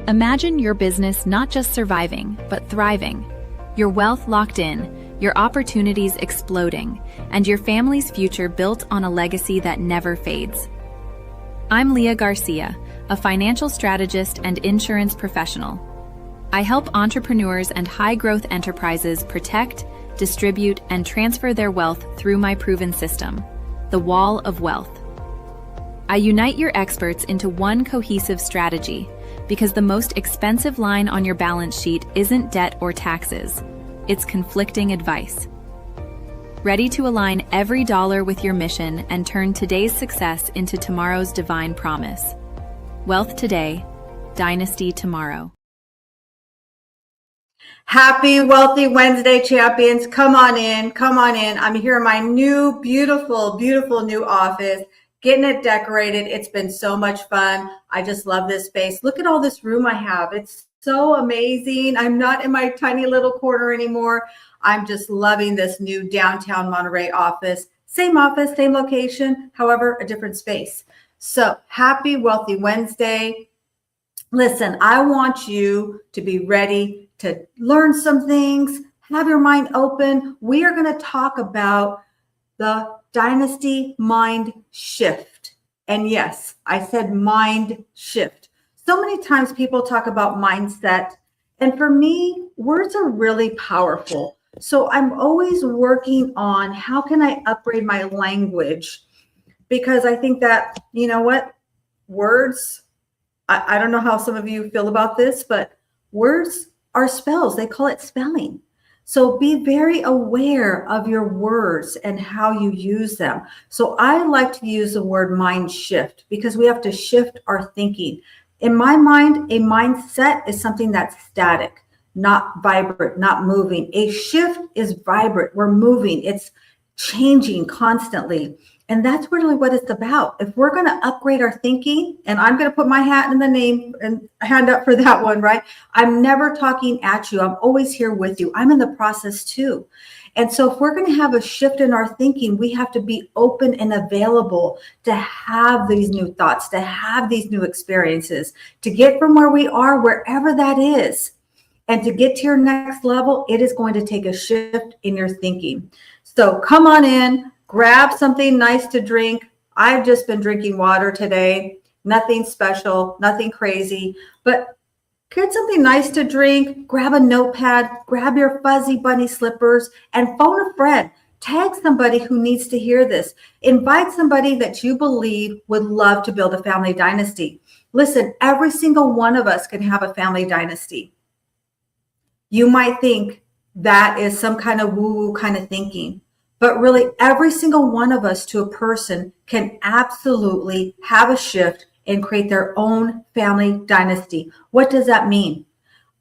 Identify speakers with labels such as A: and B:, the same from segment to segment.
A: Imagine your business not just surviving, but thriving. Your wealth locked in, your opportunities exploding, and your family's future built on a legacy that never fades. I'm Leah Garcia, a financial strategist and insurance professional. I help entrepreneurs and high-growth enterprises protect, distribute, and transfer their wealth through my proven system, the Wall of Wealth. I unite your experts into one cohesive strategy because the most expensive line on your balance sheet isn't debt or taxes, it's conflicting advice. Ready to align every dollar with your mission and turn today's success into tomorrow's divine promise. Wealth today, Dynasty tomorrow.
B: Happy Wealthy Wednesday, champions. Come on in, come on in. I'm here in my new, beautiful, beautiful new office, getting it decorated. It's been so much fun. I just love this space. Look at all this room I have. It's so amazing. I'm not in my tiny little corner anymore. I'm just loving this new downtown Monterey office. Same location, however, a different space. So happy Wealthy Wednesday. Listen, I want you to be ready to learn some things, have your mind open. We are going to talk about the Dynasty Mind Shift. And yes, I said mind shift. So many times people talk about mindset. And for me, words are really powerful. So I'm always working on how can I upgrade my language? Because I think that, you know what, words, I don't know how some of you feel about this, but words are spells. They call it spelling. So be very aware of your words and how you use them. So I like to use the word mind shift because we have to shift our thinking. In my mind, a mindset is something that's static, not vibrant, not moving. A shift is vibrant. We're moving. It's changing constantly. And that's really what it's about. If we're going to upgrade our thinking, and I'm going to put my hat in the name and hand up for that one, right? I'm never talking at you. I'm always here with you. I'm in the process too. And so if we're going to have a shift in our thinking, we have to be open and available to have these new thoughts, to have these new experiences, to get from where we are, wherever that is. And to get to your next level, it is going to take a shift in your thinking. So come on in. Grab something nice to drink. I've just been drinking water today. Nothing special, nothing crazy, but get something nice to drink. Grab a notepad, grab your fuzzy bunny slippers, and phone a friend. Tag somebody who needs to hear this. Invite somebody that you believe would love to build a family dynasty. Listen, every single one of us can have a family dynasty. You might think that is some kind of woo-woo kind of thinking. But really, every single one of us to a person can absolutely have a shift and create their own family dynasty. What does that mean?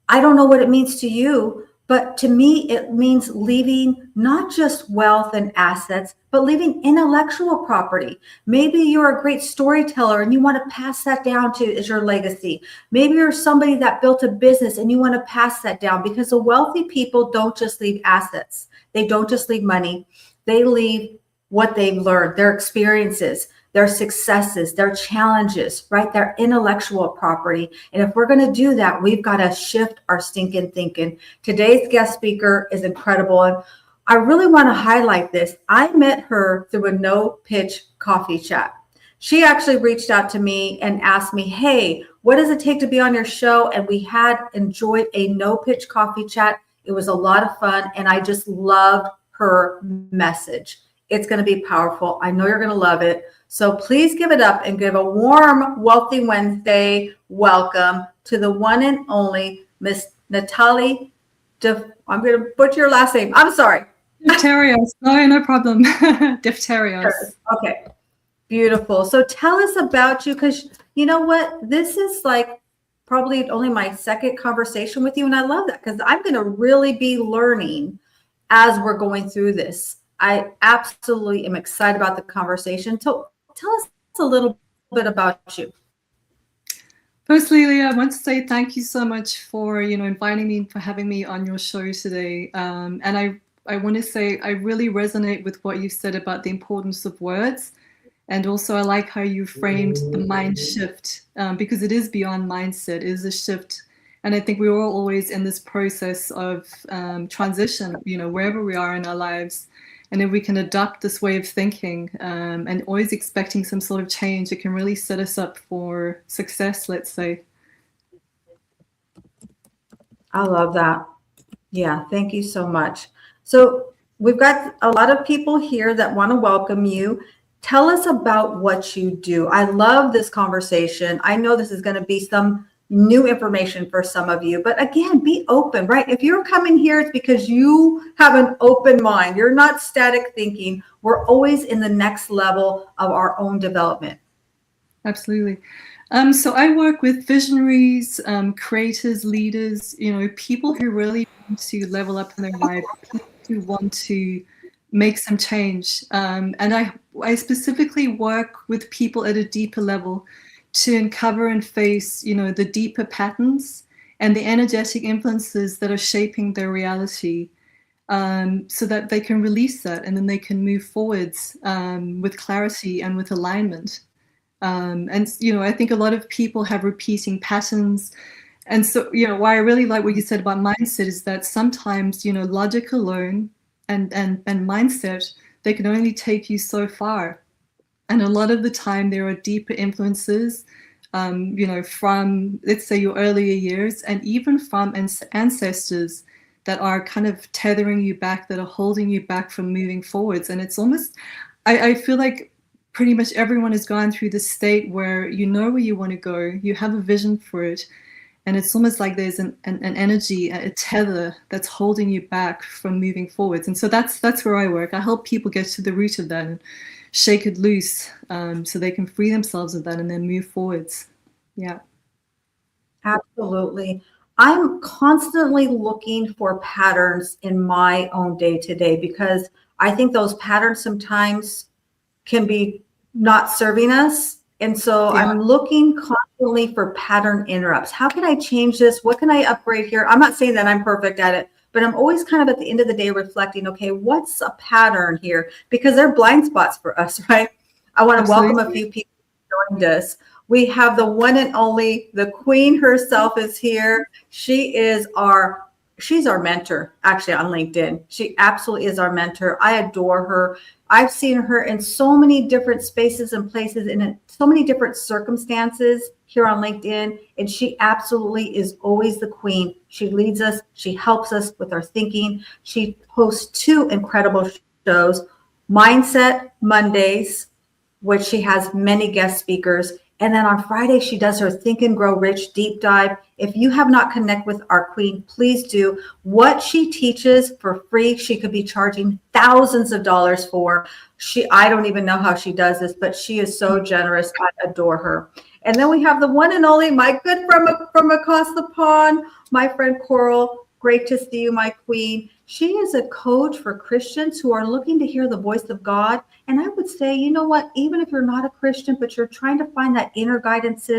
B: I don't know what it means to you, but to me, it means leaving not just wealth and assets, but leaving intellectual property. Maybe you're a great storyteller and you want to pass that down to as your legacy. Maybe you're somebody that built a business and you want to pass that down, because the wealthy people don't just leave assets. They don't just leave money. They leave what they've learned, their experiences, their successes, their challenges, right? Their intellectual property. And if we're going to do that, we've got to shift our stinking thinking. Today's guest speaker is incredible. And I really want to highlight this. I met her through a no-pitch coffee chat. She actually reached out to me and asked me, hey, what does it take to be on your show? And we had enjoyed a no-pitch coffee chat. It was a lot of fun. And I just loved her message. It's going to be powerful. I know you're going to love it. So please give it up and give a warm Wealthy Wednesday welcome to the one and only Miss Natalie. I'm going to butcher your last name. I'm sorry.
C: Difterios. No problem. Difterios.
B: Okay. Beautiful. So tell us about you, because you know what? This is like probably only my second conversation with you. And I love that because I'm going to really be learning as we're going through this. I absolutely am excited about the conversation. So tell us a little bit about you.
C: Firstly, Leah, I want to say thank you so much for, inviting me, for having me on your show today. And I want to say I really resonate with what you said about the importance of words And also, I like how you framed the mind shift, because it is beyond mindset, it is a shift. And I think we're all always in this process of transition, wherever we are in our lives. And if we can adopt this way of thinking, and always expecting some sort of change, it can really set us up for success, let's say.
B: I love that. Yeah, thank you so much. So we've got a lot of people here that want to welcome you. Tell us about what you do. I love this conversation. I know this is going to be some new information for some of you, but again, be open, right? If you're coming here, it's because you have an open mind. You're not static thinking. We're always in the next level of our own development.
C: Absolutely. So I work with visionaries, creators, leaders, people who really want to level up in their life, people who want to make some change. And I specifically work with people at a deeper level to uncover and face, the deeper patterns and the energetic influences that are shaping their reality, so that they can release that and then they can move forwards with clarity and with alignment. And I think a lot of people have repeating patterns. And so, why I really like what you said about mindset is that sometimes, logic alone and mindset, they can only take you so far. And a lot of the time there are deeper influences, from, let's say, your earlier years, and even from ancestors that are kind of tethering you back, that are holding you back from moving forwards. And it's almost, I feel like pretty much everyone has gone through this state where you know where you want to go, you have a vision for it, and it's almost like there's an energy, a tether that's holding you back from moving forwards. And so that's where I work. I help people get to the root of that and shake it loose, so they can free themselves of that and then move forwards. Yeah.
B: Absolutely. I'm constantly looking for patterns in my own day-to-day, because I think those patterns sometimes can be not serving us. And so
C: Yeah.
B: I'm looking constantly for pattern interrupts. How can I change this? What can I upgrade here? I'm not saying that I'm perfect at it, but I'm always kind of at the end of the day reflecting, okay, what's a pattern here? Because they're blind spots for us, right? I want to welcome a few people who joined us. We have the one and only, the queen herself is here. She's our mentor, actually, on LinkedIn. She absolutely is our mentor. I adore her. I've seen her in so many different spaces and places, in so many different circumstances here on LinkedIn. And she absolutely is always the queen. She leads us. She helps us with our thinking. She hosts 2 incredible shows, Mindset Mondays, which she has many guest speakers. And then on Friday, she does her Think and Grow Rich deep dive. If you have not connected with our queen, please do. What she teaches for free, she could be charging thousands of dollars for. I don't even know how she does this, but she is so generous. I adore her. And then we have the one and only, my good friend from across the pond, my friend Coral. Great to see you, my queen. She is a coach for Christians who are looking to hear the voice of God. And I would say, you know what, even if you're not a Christian, but you're trying to find that inner guidance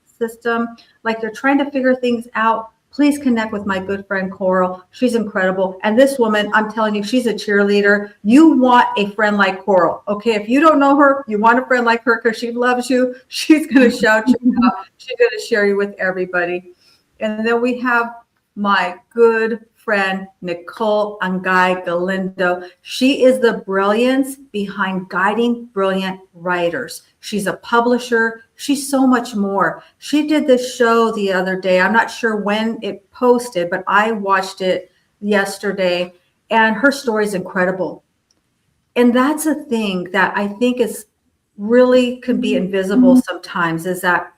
B: system, like you're trying to figure things out, please connect with my good friend Coral. She's incredible. And this woman, I'm telling you, she's a cheerleader. You want a friend like Coral. Okay, if you don't know her, you want a friend like her because she loves you. She's going to shout you out. She's going to share you with everybody. And then we have my good friend, Nicole Angay Galindo. She is the brilliance behind guiding brilliant writers. She's a publisher. She's so much more. She did this show the other day. I'm not sure when it posted, but I watched it yesterday, and her story is incredible. And that's a thing that I think is really could be invisible sometimes, is that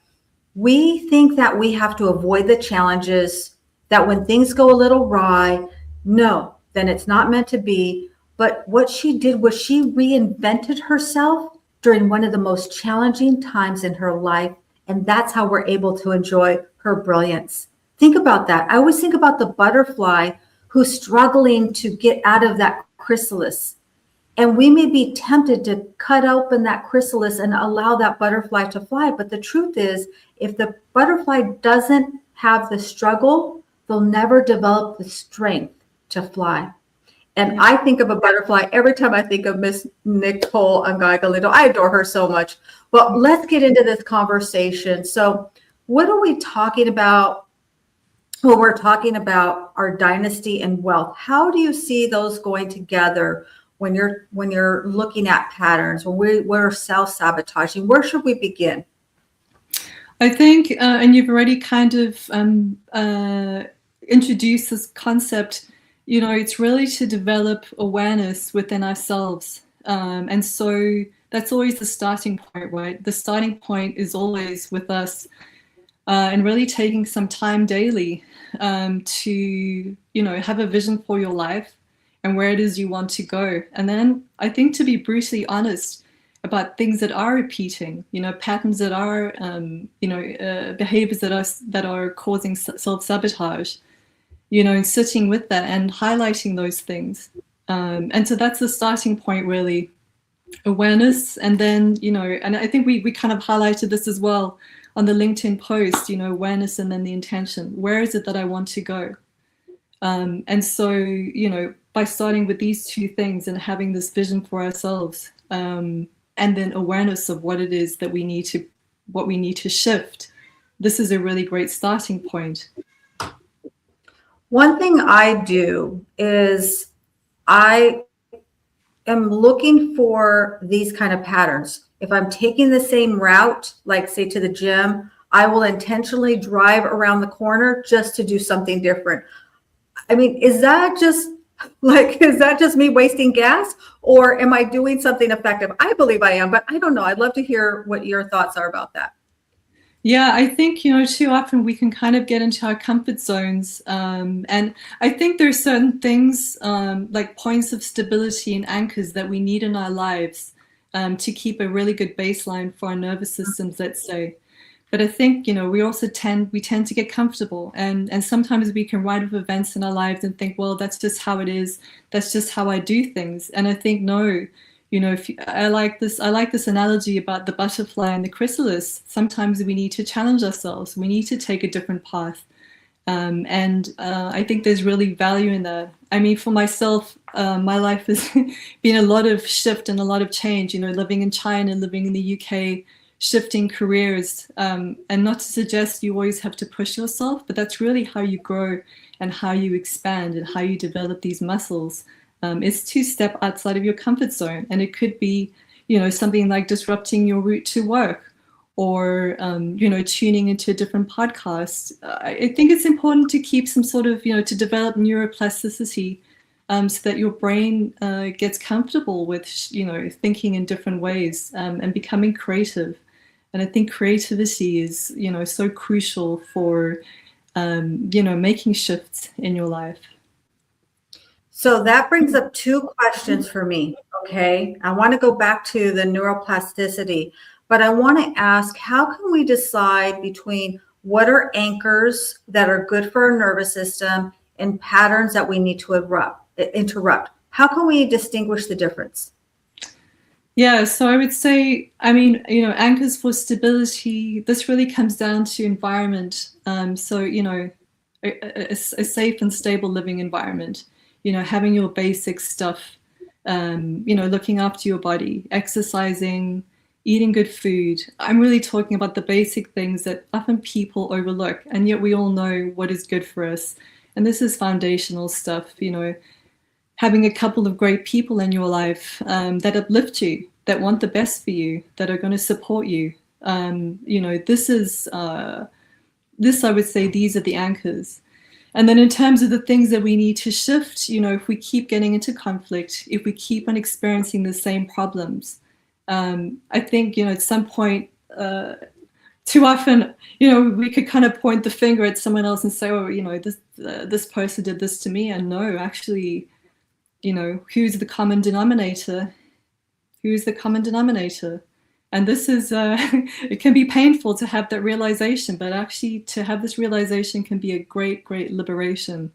B: we think that we have to avoid the challenges, that when things go a little awry, no, then it's not meant to be. But what she did was she reinvented herself during one of the most challenging times in her life. And that's how we're able to enjoy her brilliance. Think about that. I always think about the butterfly who's struggling to get out of that chrysalis. And we may be tempted to cut open that chrysalis and allow that butterfly to fly. But the truth is, if the butterfly doesn't have the struggle, they'll never develop the strength to fly. And I think of a butterfly every time I think of Miss Nicole Galindo. I adore her so much. Well, let's get into this conversation. So what are we talking about? Well, we're talking about our dynasty and wealth. How do you see those going together when you're looking at patterns, when we're self-sabotaging? Where should we begin?
C: I think, and you've already kind of introduced this concept, it's really to develop awareness within ourselves. And so that's always the starting point, right? The starting point is always with us, and really taking some time daily to, have a vision for your life and where it is you want to go. And then I think to be brutally honest about things that are repeating, patterns that are, behaviors that are causing self-sabotage, and sitting with that and highlighting those things. And so that's the starting point, really, awareness. And then, and I think we kind of highlighted this as well on the LinkedIn post, awareness and then the intention. Where is it that I want to go? And so, by starting with these two things and having this vision for ourselves, and then awareness of what it is that we need to shift, this is a really great starting point.
B: One thing I do is I am looking for these kind of patterns. If I'm taking the same route, like say to the gym, I will intentionally drive around the corner just to do something different. I mean, is that just me wasting gas, or am I doing something effective? I believe I am, but I don't know. I'd love to hear what your thoughts are about that.
C: Yeah, I think, too often we can kind of get into our comfort zones. And I think there's certain things like points of stability and anchors that we need in our lives to keep a really good baseline for our nervous systems, let's say. But I think, we also tend to get comfortable, and sometimes we can ride with events in our lives and think, well, that's just how it is. That's just how I do things. And I think, no, I like this analogy about the butterfly and the chrysalis. Sometimes we need to challenge ourselves. We need to take a different path. And I think there's really value in that. I mean, for myself, my life has been a lot of shift and a lot of change, living in China, living in the UK, shifting careers, and not to suggest you always have to push yourself, but that's really how you grow and how you expand and how you develop these muscles, is to step outside of your comfort zone. And it could be, something like disrupting your route to work, or, tuning into a different podcast. I think it's important to keep some sort of, to develop neuroplasticity, so that your brain gets comfortable with, thinking in different ways, and becoming creative. And I think creativity is, so crucial for, making shifts in your life.
B: So that brings up two questions for me. Okay. I want to go back to the neuroplasticity, but I want to ask, how can we decide between what are anchors that are good for our nervous system and patterns that we need to interrupt? How can we distinguish the difference?
C: Yeah, so I would say, anchors for stability, this really comes down to environment. So, a safe and stable living environment, having your basic stuff, looking after your body, exercising, eating good food. I'm really talking about the basic things that often people overlook, and yet we all know what is good for us. And this is foundational stuff, having a couple of great people in your life that uplift you, that want the best for you, that are going to support you. This I would say, these are the anchors. And then in terms of the things that we need to shift, if we keep getting into conflict, if we keep on experiencing the same problems, I think, at some point, too often, we could kind of point the finger at someone else and say, oh, this person did this to me. And no, actually, who's the common denominator? Who's the common denominator? And this is, it can be painful to have that realization, but actually to have this realization can be a great, great liberation,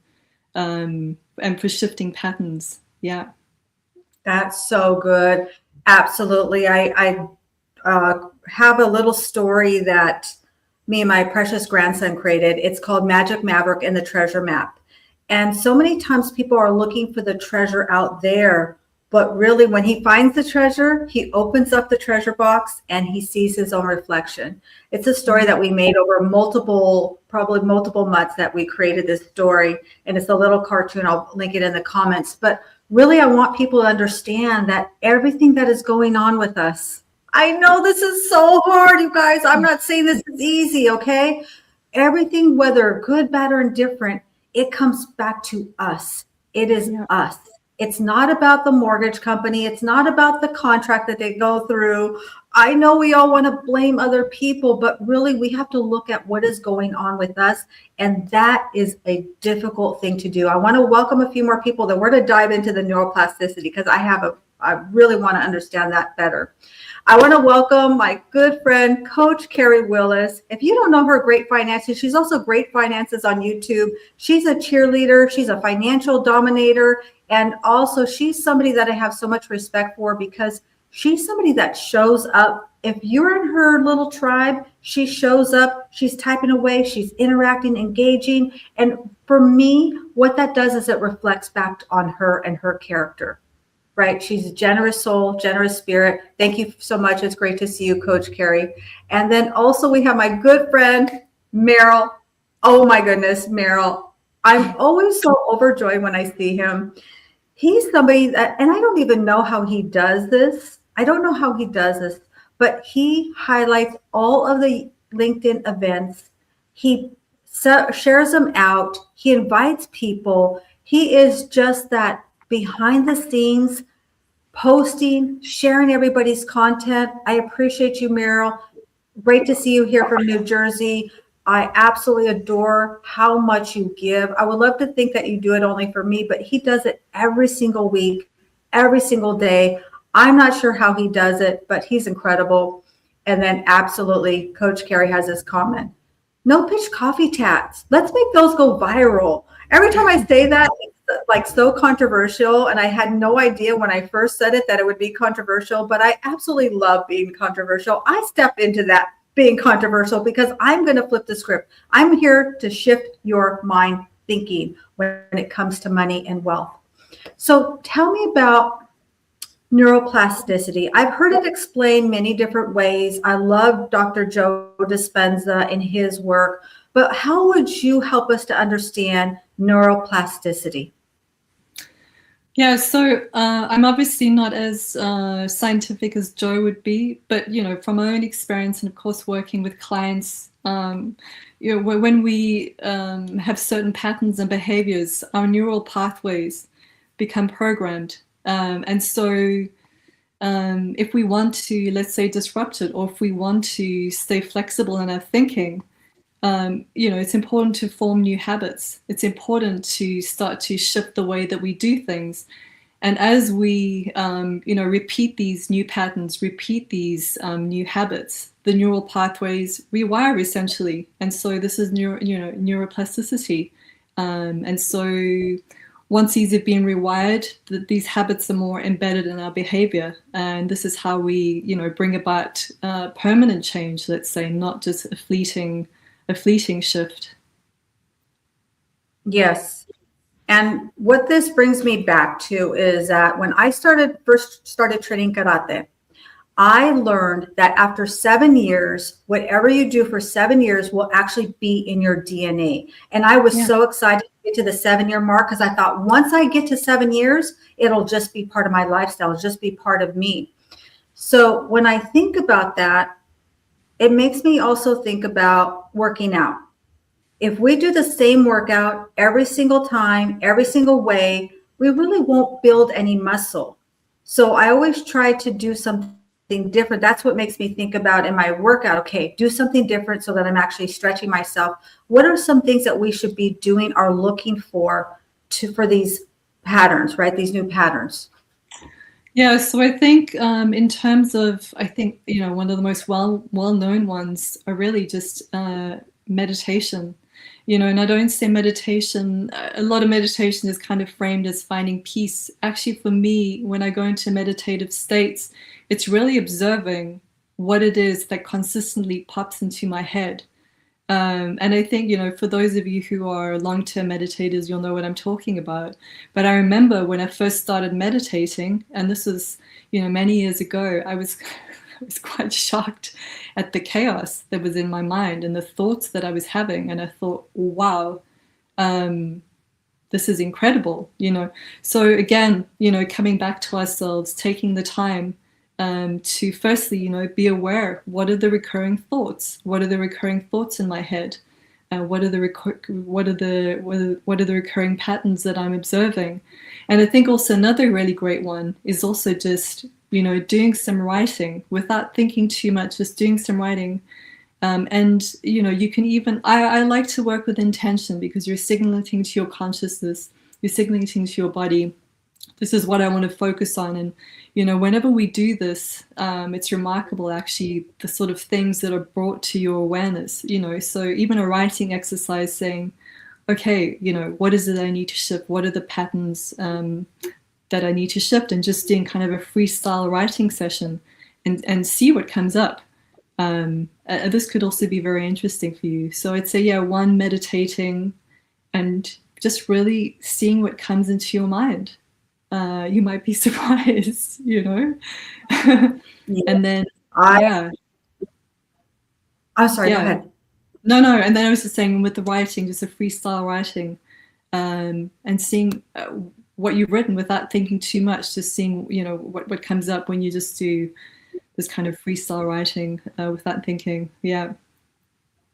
C: and for shifting patterns. Yeah.
B: That's so good. Absolutely. I have a little story that me and my precious grandson created. It's called Magic Maverick and the Treasure Map. And so many times people are looking for the treasure out there, but really when he finds the treasure, he opens up the treasure box and he sees his own reflection. It's a story that we made over probably multiple months that we created this story. And it's a little cartoon. I'll link it in the comments. But really, I want people to understand that everything that is going on with us, I know this is so hard, you guys. I'm not saying this is easy, okay? Everything, whether good, bad, or indifferent, it comes back to us. It is us. It's not about the mortgage company. It's not about the contract that they go through. I know we all want to blame other people, but really we have to look at what is going on with us. And that is a difficult thing to do. I want to welcome a few more people that we're to dive into the neuroplasticity because I really want to understand that better. I want to welcome my good friend, Coach Carrie Willis. If you don't know her, Great Finances, she's also Great Finances on YouTube. She's a cheerleader. She's a financial dominator. And also she's somebody that I have so much respect for because she's somebody that shows up. If you're in her little tribe, she shows up, she's typing away, she's interacting, engaging. And for me, what that does is it reflects back on her and her character, right? She's a generous soul, generous spirit. Thank you so much. It's great to see you, Coach Carrie. And then also we have my good friend, Merrill. Oh my goodness, Merrill. I'm always so overjoyed when I see him. He's somebody that, and I don't even know how he does this. I don't know how he does this, but he highlights all of the LinkedIn events. He shares them out. He invites people. He is just that behind the scenes, posting, sharing everybody's content. I appreciate you, Meryl. Great to see you here from New Jersey. I absolutely adore how much you give. I would love to think that you do it only for me, but he does it every single week, every single day. I'm not sure how he does it, but he's incredible. And then absolutely, Coach Carrie has this comment. No pitch coffee chats. Let's make those go viral. Every time I say that, it's like so controversial. And I had no idea when I first said it that it would be controversial, but I absolutely love being controversial. I step into that being controversial because I'm going to flip the script. I'm here to shift your mind thinking when it comes to money and wealth. So tell me about neuroplasticity. I've heard it explained many different ways. I love Dr. Joe Dispenza and his work, but how would you help us to understand neuroplasticity?
C: Yeah, so I'm obviously not as scientific as Joe would be, but from my own experience and of course working with clients, when we have certain patterns and behaviors, our neural pathways become programmed, and so if we want to, let's say, disrupt it, or if we want to stay flexible in our thinking, it's important to form new habits. It's important to start to shift the way that we do things. And as we, repeat these new patterns, repeat these new habits, the neural pathways rewire essentially. And so this is neuroplasticity. And so once these have been rewired, these habits are more embedded in our behavior. And this is how we, bring about permanent change, let's say, not just a fleeting shift.
B: Yes. And what this brings me back to is that when I first started training karate, I learned that after 7 years, whatever you do for 7 years will actually be in your DNA. And I was so excited to get to the 7-year mark because I thought once I get to 7 years, it'll just be part of my lifestyle. It'll just be part of me. So when I think about that, it makes me also think about working out. If we do the same workout every single time, every single way, we really won't build any muscle. So I always try to do something different. That's what makes me think about in my workout, okay, do something different so that I'm actually stretching myself. What are some things that we should be doing or looking for these patterns, right? These new patterns.
C: Yeah, so I think in terms of, one of the most well-known ones are really just meditation. And I don't say meditation, a lot of meditation is kind of framed as finding peace. Actually, for me, when I go into meditative states, it's really observing what it is that consistently pops into my head. And I think, for those of you who are long-term meditators, you'll know what I'm talking about. But I remember when I first started meditating, and this was, many years ago, I was I was quite shocked at the chaos that was in my mind and the thoughts that I was having. And I thought, wow, this is incredible, So again, coming back to ourselves, taking the time to firstly, be aware. What are the recurring thoughts? What are the recurring thoughts in my head? What are the recurring patterns that I'm observing? And I think also another really great one is also just doing some writing without thinking too much. Just doing some writing, and you can even. I like to work with intention because you're signaling to your consciousness, you're signaling to your body. This is what I want to focus on. And, whenever we do this, it's remarkable, actually, the sort of things that are brought to your awareness, So even a writing exercise saying, okay, what is it I need to shift? What are the patterns that I need to shift? And just doing kind of a freestyle writing session and see what comes up. This could also be very interesting for you. So I'd say, one, meditating and just really seeing what comes into your mind. You might be surprised,
B: Yeah.
C: And then,
B: I'm sorry, go ahead.
C: No. And then I was just saying with the writing, just a freestyle writing, and seeing what you've written without thinking too much, just seeing, what comes up when you just do this kind of freestyle writing without thinking. Yeah.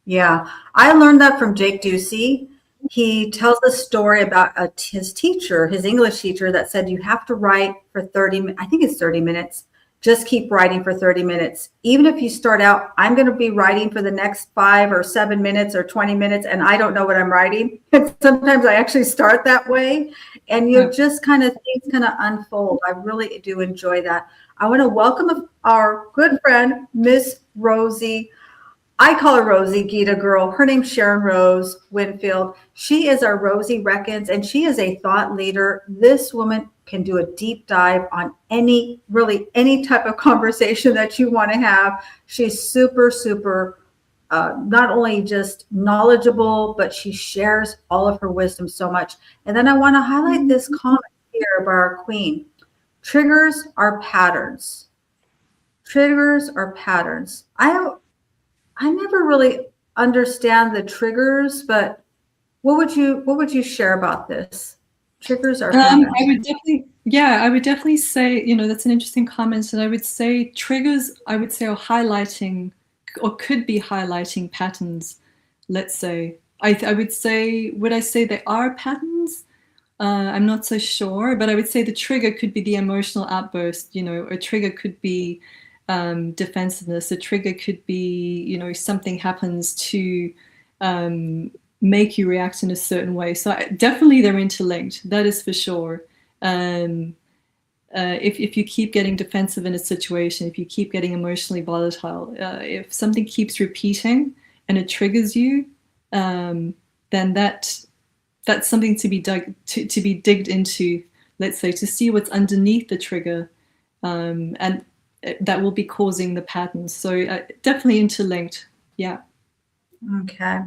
B: I learned that from Jake Ducey. He tells a story about his teacher, his English teacher, that said you have to write for 30, I think it's 30 minutes. Just keep writing for 30 minutes. Even if you start out, I'm going to be writing for the next 5 or 7 minutes or 20 minutes, and I don't know what I'm writing. And sometimes I actually start that way, and just things kind of unfold. I really do enjoy that. I want to welcome our good friend, Miss Rosie. I call her Rosie, Gita girl. Her name's Sharon Rose Winfield. She is our Rosie Reckons, and she is a thought leader. This woman can do a deep dive on any type of conversation that you want to have. She's super, super, not only just knowledgeable, but she shares all of her wisdom so much. And then I want to highlight this comment here by our queen. Triggers are patterns. Triggers are patterns. I never really understand the triggers, but what would you share about this? Triggers are patterns.
C: I would definitely say, that's an interesting comment. And I would say triggers, are highlighting or could be highlighting patterns, let's say. Would I say they are patterns? I'm not so sure, but I would say the trigger could be the emotional outburst. A trigger could be defensiveness. A trigger could be, something happens to make you react in a certain way. So definitely they're interlinked. That is for sure. If you keep getting defensive in a situation, if you keep getting emotionally volatile, if something keeps repeating and it triggers you, then that's something to be digged into, let's say, to see what's underneath the trigger, and that will be causing the patterns. So definitely interlinked. Yeah.
B: Okay.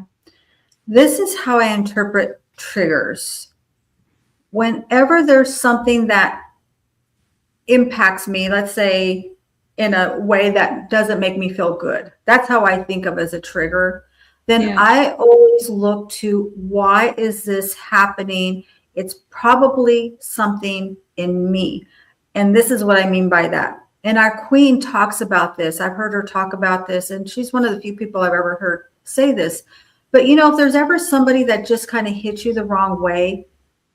B: This is how I interpret triggers. Whenever there's something that impacts me, let's say in a way that doesn't make me feel good, that's how I think of as a trigger. Then I always look to, why is this happening? It's probably something in me. And this is what I mean by that. And our queen talks about this. I've heard her talk about this, and she's one of the few people I've ever heard say this. But, if there's ever somebody that just kind of hits you the wrong way,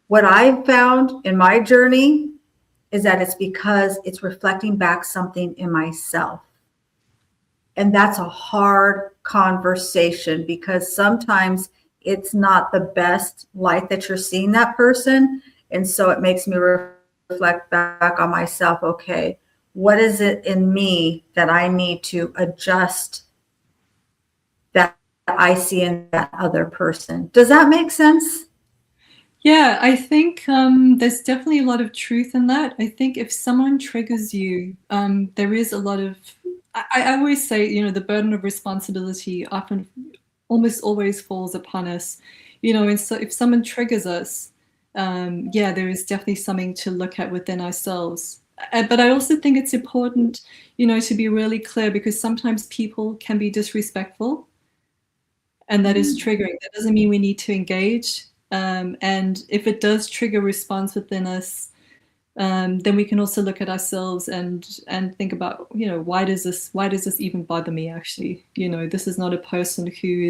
B: what I've found in my journey is that it's because it's reflecting back something in myself. And that's a hard conversation, because sometimes it's not the best light that you're seeing that person. And so it makes me reflect back on myself. Okay, what is it in me that I need to adjust that I see in that other person? Does that make sense?
C: Yeah, I think there's definitely a lot of truth in that. I think if someone triggers you, there is a lot of, I always say, the burden of responsibility often almost always falls upon us, and so if someone triggers us, yeah, there is definitely something to look at within ourselves. But I also think it's important, to be really clear, because sometimes people can be disrespectful, and that is triggering. That doesn't mean we need to engage. And if it does trigger response within us, then we can also look at ourselves and think about, why does this even bother me? Actually, this is not a person who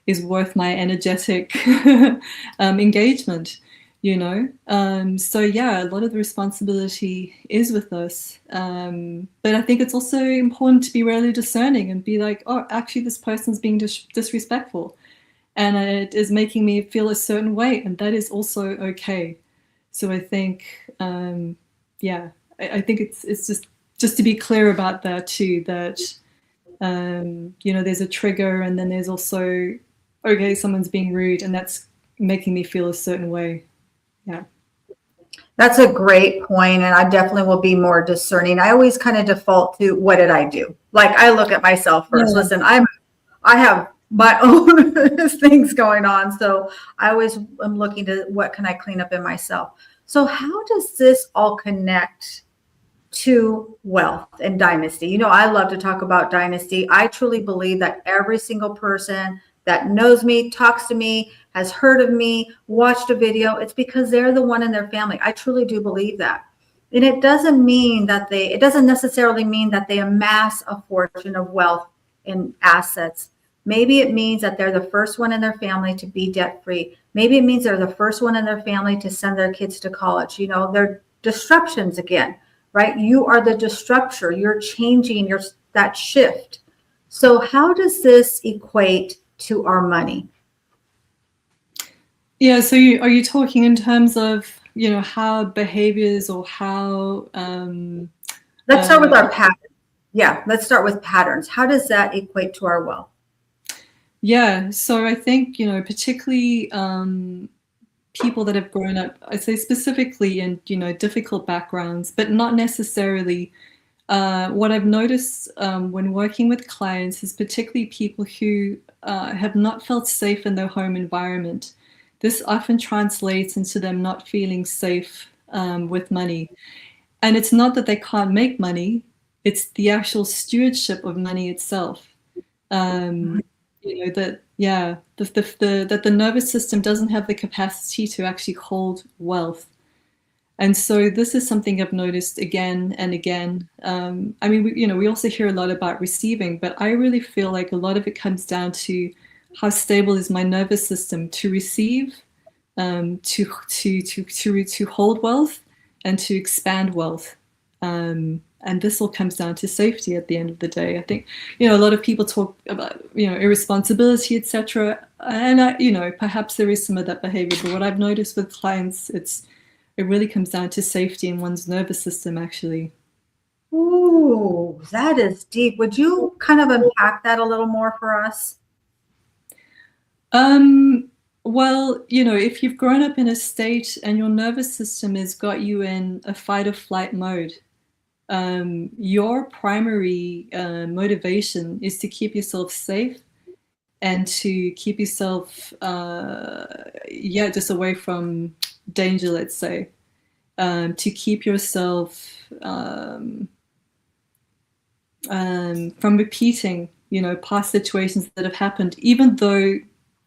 C: is worth my energetic engagement. So yeah, a lot of the responsibility is with us, but I think it's also important to be really discerning and be like, oh, actually this person's being disrespectful, and it is making me feel a certain way, and that is also okay. So I think, yeah, I think it's just to be clear about that too, that, there's a trigger, and then there's also, okay, someone's being rude, and that's making me feel a certain way. Yeah.
B: That's a great point, and I definitely will be more discerning. I always kind of default to, what did I do? Like, I look at myself first.
C: Yeah.
B: Listen, I have my own things going on, so I always am looking to, what can I clean up in myself? So how does this all connect to wealth and dynasty? I love to talk about dynasty. I truly believe that every single person that knows me, talks to me, has heard of me, watched a video, it's because they're the one in their family. I truly do believe that. And it doesn't necessarily mean that they amass a fortune of wealth and assets. Maybe it means that they're the first one in their family to be debt free. Maybe it means they're the first one in their family to send their kids to college. They're disruptions again, right? You are the disruptor. You're changing that shift. So how does this equate to our money?
C: Yeah. So are you talking in terms of, how behaviors, or how?
B: Let's start with our patterns. Yeah, let's start with patterns. How does that equate to our wealth?
C: Yeah. So I think, particularly people that have grown up, I'd say specifically in, difficult backgrounds, but not necessarily. What I've noticed when working with clients is particularly people who have not felt safe in their home environment. This often translates into them not feeling safe with money. And it's not that they can't make money, it's the actual stewardship of money itself. That the nervous system doesn't have the capacity to actually hold wealth. And so this is something I've noticed again and again. We also hear a lot about receiving, but I really feel like a lot of it comes down to how stable is my nervous system to receive, to hold wealth, and to expand wealth. And this all comes down to safety at the end of the day. I think, a lot of people talk about, irresponsibility, etc. And perhaps there is some of that behavior, but what I've noticed with clients, it really comes down to safety in one's nervous system, actually.
B: Ooh, that is deep. Would you kind of unpack that a little more for us?
C: Well, if you've grown up in a state and your nervous system has got you in a fight or flight mode, your primary motivation is to keep yourself safe and to keep yourself, just away from danger, let's say, to keep yourself from repeating, past situations that have happened, even though,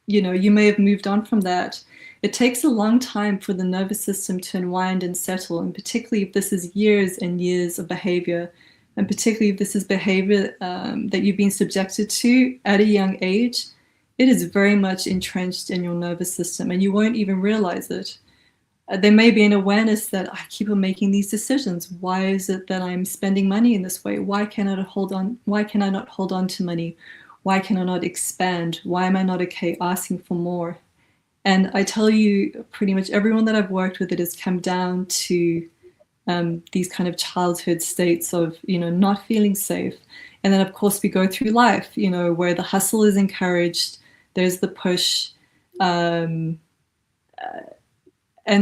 C: you may have moved on from that. It takes a long time for the nervous system to unwind and settle, and particularly if this is years and years of behavior, and particularly if this is behavior that you've been subjected to at a young age, it is very much entrenched in your nervous system, and you won't even realize it. There may be an awareness that I keep on making these decisions. Why is it that I'm spending money in this way? Why can I not hold on? Why can I not hold on to money? Why can I not expand? Why am I not okay asking for more? And I tell you, pretty much everyone that I've worked with, it has come down to these kind of childhood states of, not feeling safe. And then, of course, we go through life, where the hustle is encouraged. There's the push. And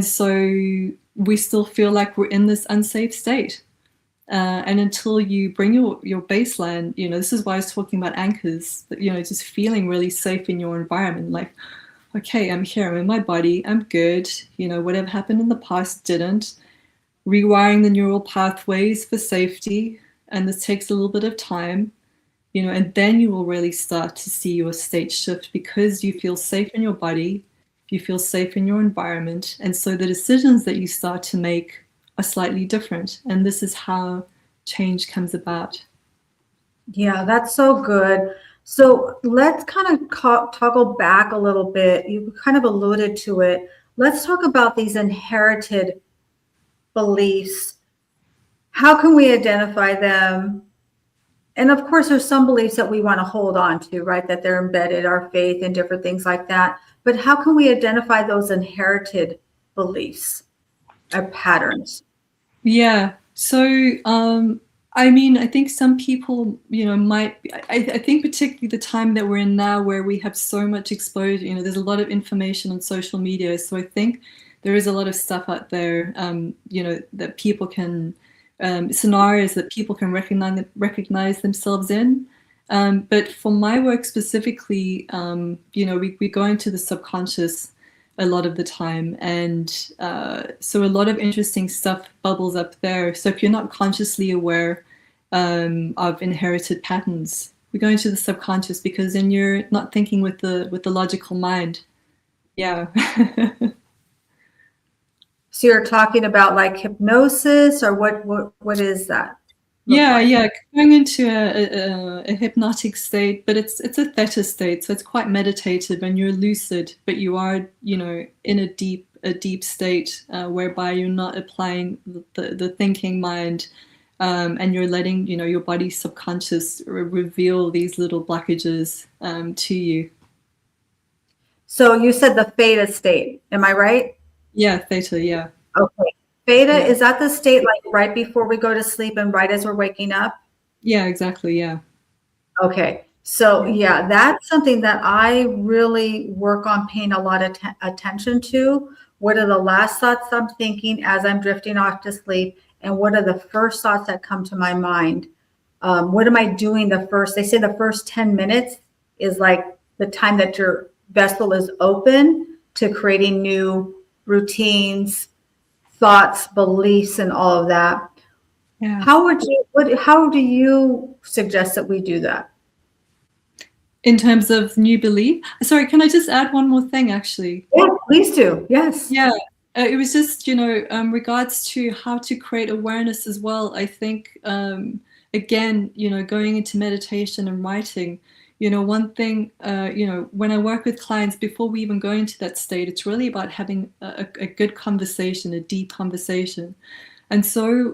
C: so we still feel like we're in this unsafe state. And until you bring your baseline, this is why I was talking about anchors, just feeling really safe in your environment. Like, okay, I'm here, I'm in my body, I'm good. Whatever happened in the past didn't. Rewiring the neural pathways for safety. And this takes a little bit of time, and then you will really start to see your state shift because you feel safe in your body, you feel safe in your environment. And so the decisions that you start to make are slightly different. And this is how change comes about.
B: Yeah, that's so good. So let's kind of toggle back a little bit. You kind of alluded to it. Let's talk about these inherited beliefs. How can we identify them? And of course, there's some beliefs that we want to hold on to, right? That they're embedded, our faith and different things like that. But how can we identify those inherited beliefs or patterns?
C: Yeah. So, I think some people, might, I think particularly the time that we're in now where we have so much exposure, there's a lot of information on social media. So I think there is a lot of stuff out there, that people can, scenarios that people can recognize themselves in. But for my work specifically, we go into the subconscious a lot of the time. And so a lot of interesting stuff bubbles up there. So if you're not consciously aware of inherited patterns, we go into the subconscious because then you're not thinking with the logical mind. Yeah.
B: So you're talking about like hypnosis, or what is that?
C: Yeah, going into a hypnotic state, but it's a theta state, so it's quite meditative, and you're lucid, but you are, in a deep state whereby you're not applying the thinking mind, and you're letting your body's subconscious reveal these little blockages to you.
B: So you said the theta state, am I right?
C: Yeah, theta, yeah.
B: Okay. Theta, is that the state like right before we go to sleep and right as we're waking up?
C: Yeah, exactly, yeah.
B: Okay. So yeah, that's something that I really work on paying a lot of attention to. What are the last thoughts I'm thinking as I'm drifting off to sleep? And what are the first thoughts that come to my mind? What am I doing they say the first 10 minutes is like the time that your vessel is open to creating new routines, thoughts, beliefs, and all of that.
C: Yeah.
B: How do you suggest that we do that?
C: In terms of new belief? Sorry, can I just add one more thing, actually?
B: Yeah, please do. Yes.
C: Yeah. It was just, regards to how to create awareness as well. I think, again, going into meditation and writing, one thing, when I work with clients, before we even go into that state, it's really about having a good conversation, a deep conversation. And so,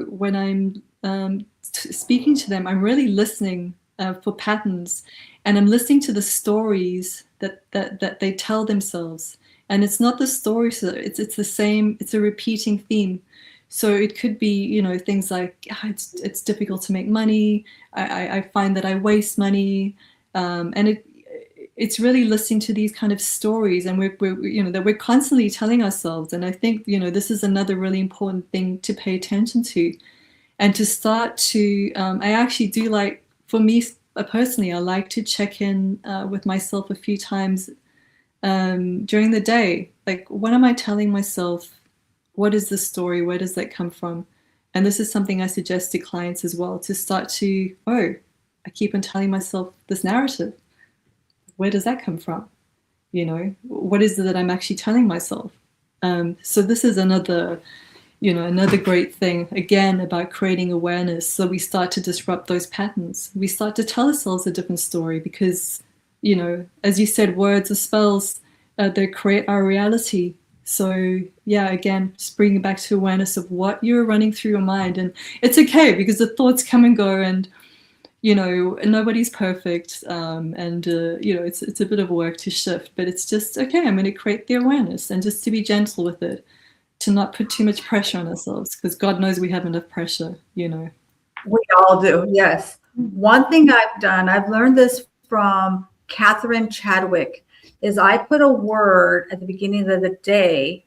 C: when I'm speaking to them, I'm really listening for patterns, and I'm listening to the stories that they tell themselves. And it's not the story, so it's the same, it's a repeating theme. So it could be, things like, it's difficult to make money, I find that I waste money, and it's really listening to these kind of stories, and that we're constantly telling ourselves. And I think, this is another really important thing to pay attention to, and to start to, I actually do like, for me personally, I like to check in with myself a few times during the day. Like, what am I telling myself? What is the story? Where does that come from? And this is something I suggest to clients as well, to start to, I keep on telling myself this narrative. Where does that come from? What is it that I'm actually telling myself? So this is another great thing, again, about creating awareness. So we start to disrupt those patterns. We start to tell ourselves a different story because, as you said, words or spells, they create our reality. So yeah, again, just bringing back to awareness of what you're running through your mind. And it's okay because the thoughts come and go, and nobody's perfect, and it's a bit of work to shift, but it's just okay. I'm going to create the awareness and just to be gentle with it, to not put too much pressure on ourselves, because God knows we have enough pressure. We
B: all do. Yes. One thing I've done, I've learned this from Catherine Chadwick, is I put a word at the beginning of the day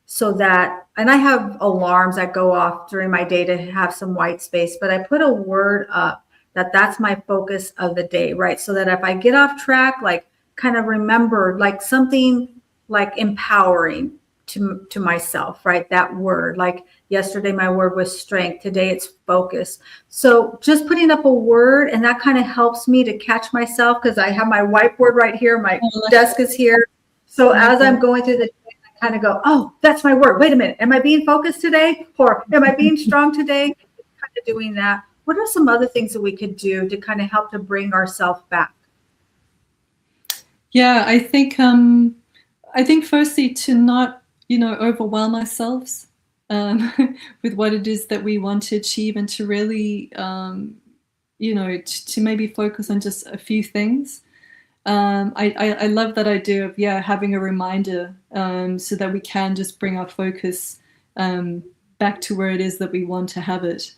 B: so that, and I have alarms that go off during my day to have some white space, but I put a word up that's my focus of the day, right? So that if I get off track, like kind of remember like something like empowering to myself, right? That word, like yesterday, my word was strength. Today it's focus. So just putting up a word, and that kind of helps me to catch myself, because I have my whiteboard right here. My desk is here. So as I'm going through the day, I kind of go, oh, that's my word. Wait a minute. Am I being focused today? Or am I being strong today? Kind of doing that. What are some other things that we could do to kind of help to bring ourselves back?
C: Yeah, I think firstly to not, overwhelm ourselves with what it is that we want to achieve, and to really, to maybe focus on just a few things. I love that idea of, having a reminder so that we can just bring our focus back to where it is that we want to have it.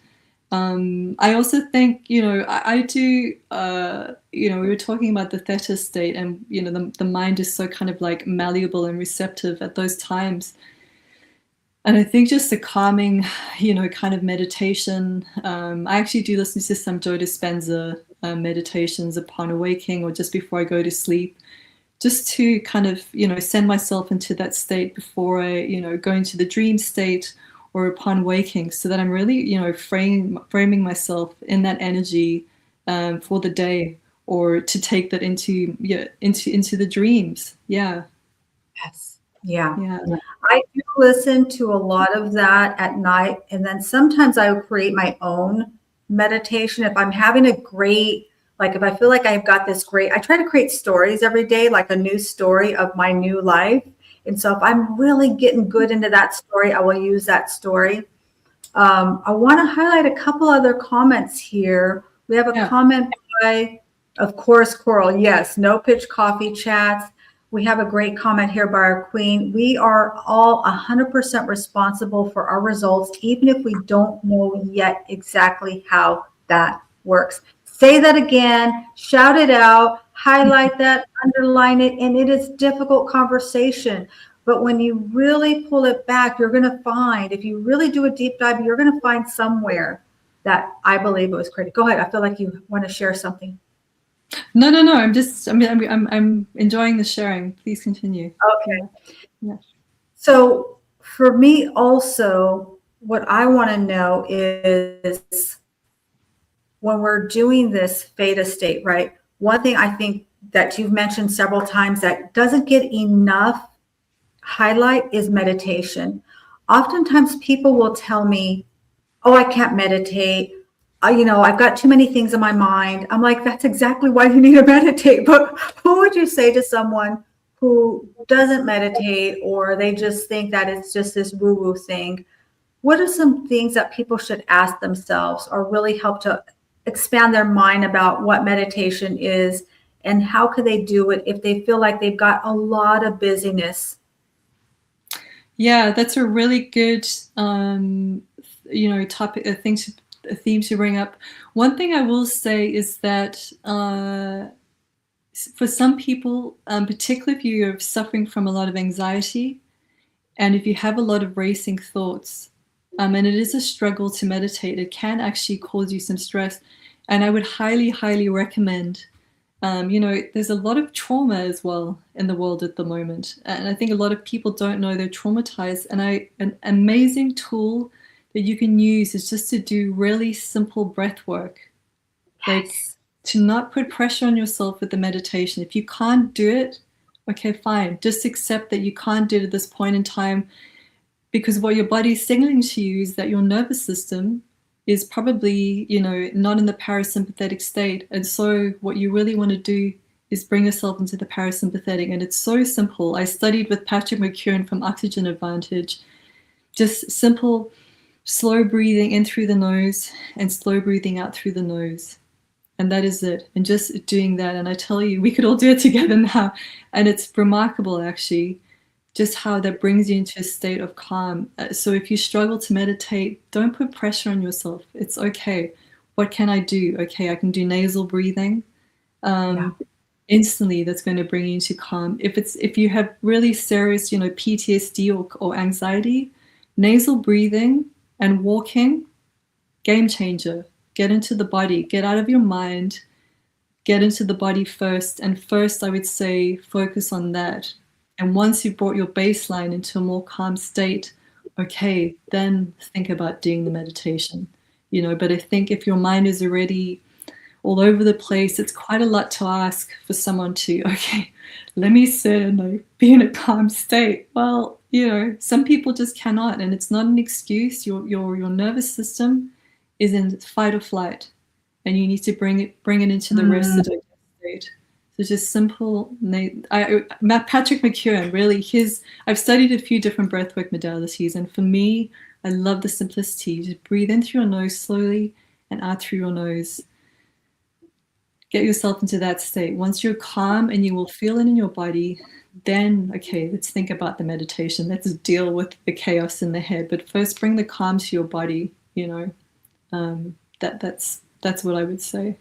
C: I also think, I do, we were talking about the theta state, and, the mind is so kind of like malleable and receptive at those times. And I think just a calming, kind of meditation. I actually do listen to some Joe Dispenza meditations upon awaking, or just before I go to sleep, just to kind of, send myself into that state before I, go into the dream state, or upon waking, so that I'm really, framing myself in that energy for the day, or to take that into the dreams. Yeah.
B: Yes. Yeah. I do listen to a lot of that at night, and then sometimes I will create my own meditation if I'm having a great, like if I feel like I've got this great, I try to create stories every day, like a new story of my new life. And so if I'm really getting good into that story, I will use that story. I want to highlight a couple other comments here. We have a comment by, of course, Coral. Yes, no pitch coffee chats. We have a great comment here by our queen. We are all 100% responsible for our results, even if we don't know yet exactly how that works. Say that again, shout it out, highlight that, underline it, and it is difficult conversation. But when you really pull it back, you're going to find, if you really do a deep dive, you're going to find somewhere that I believe it was created. Go ahead. I feel like you want to share something.
C: No. I'm enjoying the sharing. Please continue.
B: Okay. Yeah. So for me also, what I want to know is, when we're doing this theta state, right? One thing I think that you've mentioned several times that doesn't get enough highlight is meditation. Oftentimes people will tell me, oh, I can't meditate. I've got too many things in my mind. I'm like, that's exactly why you need to meditate. But what would you say to someone who doesn't meditate, or they just think that it's just this woo-woo thing? What are some things that people should ask themselves, or really help to expand their mind about what meditation is, and how could they do it if they feel like they've got a lot of busyness?
C: Yeah, that's a really good, topic, a theme to bring up. One thing I will say is that for some people, particularly if you're suffering from a lot of anxiety, and if you have a lot of racing thoughts, and it is a struggle to meditate, it can actually cause you some stress. And I would highly, highly recommend, there's a lot of trauma as well in the world at the moment. And I think a lot of people don't know they're traumatized. And an amazing tool that you can use is just to do really simple breath work.
B: Yes.
C: Like, to not put pressure on yourself with the meditation. If you can't do it, okay, fine. Just accept that you can't do it at this point in time, because what your body's signaling to you is that your nervous system is probably, not in the parasympathetic state. And so what you really want to do is bring yourself into the parasympathetic. And it's so simple. I studied with Patrick McKeown from Oxygen Advantage. Just simple, slow breathing in through the nose and slow breathing out through the nose. And that is it. And just doing that. And I tell you, we could all do it together now. And it's remarkable, actually, just how that brings you into a state of calm. So if you struggle to meditate, don't put pressure on yourself. It's okay. What can I do? Okay, I can do nasal breathing. instantly that's going to bring you into calm. If you have really serious, PTSD or anxiety, nasal breathing and walking, game changer. Get into the body, get out of your mind, get into the body first. And first, I would say, focus on that. And once you've brought your baseline into a more calm state, okay, then think about doing the meditation. But I think if your mind is already all over the place, it's quite a lot to ask for someone to, okay, let me sit and be in a calm state. Well, some people just cannot, and it's not an excuse. Your nervous system is in fight or flight, and you need to bring it into the rest of the state. So just simple. Patrick McKeown, really, I've studied a few different breathwork modalities, and for me, I love the simplicity. Just breathe in through your nose slowly and out through your nose. Get yourself into that state. Once you're calm and you will feel it in your body, then, okay, let's think about the meditation. Let's deal with the chaos in the head. But first, bring the calm to your body, That's what I would say.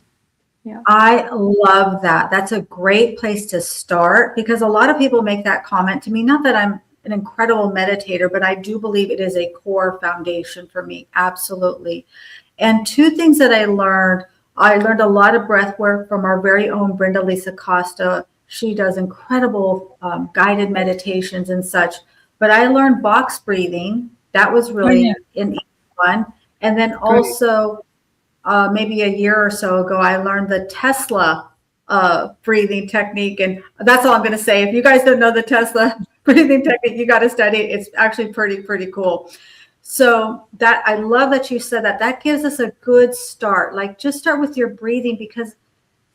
C: Yeah.
B: I love that. That's a great place to start, because a lot of people make that comment to me. Not that I'm an incredible meditator, but I do believe it is a core foundation for me. Absolutely. And two things that I learned a lot of breath work from our very own Brenda Lisa Costa. She does incredible guided meditations and such. But I learned box breathing. That was really fun. And then also maybe a year or so ago, I learned the Tesla breathing technique. And that's all I'm going to say. If you guys don't know the Tesla breathing technique, you got to study it. It's actually pretty cool. So that I love that you said that. That gives us a good start. Like, just start with your breathing,